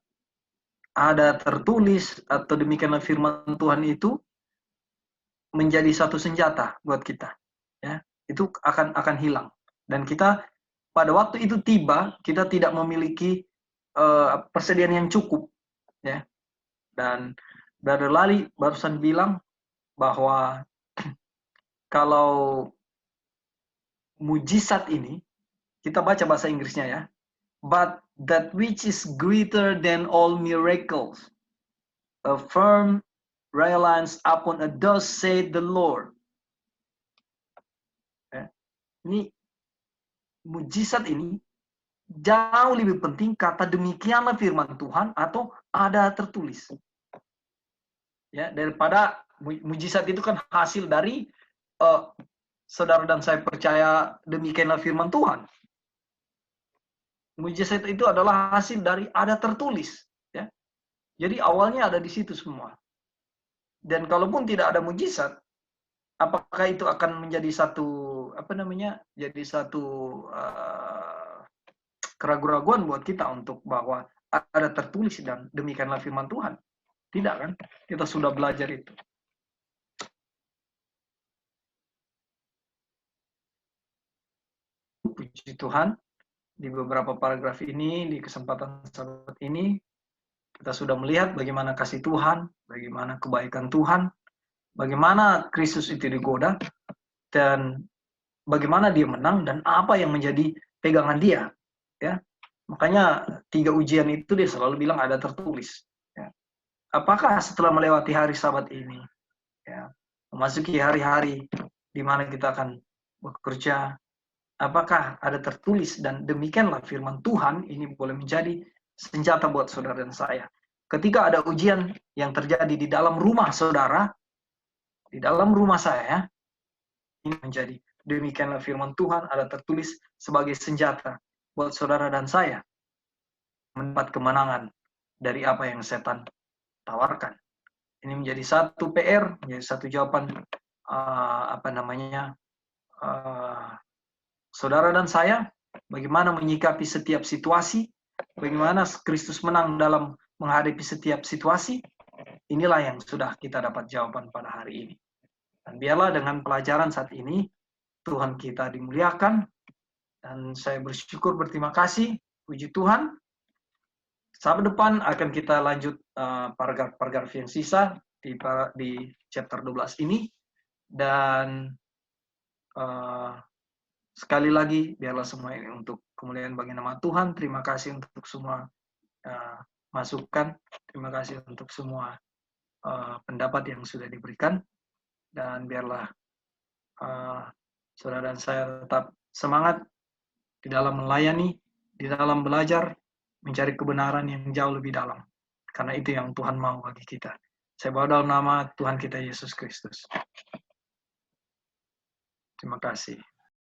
ada tertulis atau demikianlah firman Tuhan itu menjadi satu senjata buat kita. Ya, itu akan hilang. Dan kita pada waktu itu tiba, kita tidak memiliki persediaan yang cukup. Ya. Dan Brother Lali barusan bilang bahwa kalau mujizat ini, kita baca bahasa Inggrisnya ya, but that which is greater than all miracles, a firm reliance upon a thus said the Lord. Ini mujizat ini jauh lebih penting kata demikianlah firman Tuhan atau ada tertulis. Ya, daripada mujizat itu kan hasil dari saudara dan saya percaya demikianlah firman Tuhan. Mujizat itu adalah hasil dari ada tertulis, ya. Jadi awalnya ada di situ semua. Dan kalaupun tidak ada mujizat, apakah itu akan menjadi satu jadi satu keraguan-raguan buat kita untuk bahwa ada tertulis dan demikianlah firman Tuhan? Tidak kan? Kita sudah belajar itu. Puji Tuhan. Di beberapa paragraf ini, di kesempatan sahabat ini, kita sudah melihat bagaimana kasih Tuhan, bagaimana kebaikan Tuhan, bagaimana Kristus itu digoda, dan bagaimana dia menang, dan apa yang menjadi pegangan dia. Ya, makanya 3 ujian itu dia selalu bilang ada tertulis. Ya. Apakah setelah melewati hari Sabat ini, ya, memasuki hari-hari di mana kita akan bekerja, apakah ada tertulis dan demikianlah firman Tuhan ini boleh menjadi senjata buat saudara dan saya. Ketika ada ujian yang terjadi di dalam rumah saudara, di dalam rumah saya, ini menjadi demikianlah firman Tuhan ada tertulis sebagai senjata buat saudara dan saya mendapat kemenangan dari apa yang setan tawarkan. Ini menjadi satu PR, menjadi satu jawaban saudara dan saya, bagaimana menyikapi setiap situasi, bagaimana Kristus menang dalam menghadapi setiap situasi. Inilah yang sudah kita dapat jawaban pada hari ini. Dan biarlah dengan pelajaran saat ini, Tuhan kita dimuliakan, dan saya bersyukur, berterima kasih, puji Tuhan. Sahabat depan akan kita lanjut paragraf-paragraf yang sisa di chapter 12 ini. Dan sekali lagi, biarlah semua ini untuk kemuliaan bagi nama Tuhan. Terima kasih untuk semua masukan. Terima kasih untuk semua pendapat yang sudah diberikan. Dan biarlah saudara dan saya tetap semangat di dalam melayani, di dalam belajar, mencari kebenaran yang jauh lebih dalam. Karena itu yang Tuhan mau bagi kita. Saya bawa dalam nama Tuhan kita Yesus Kristus. Terima kasih.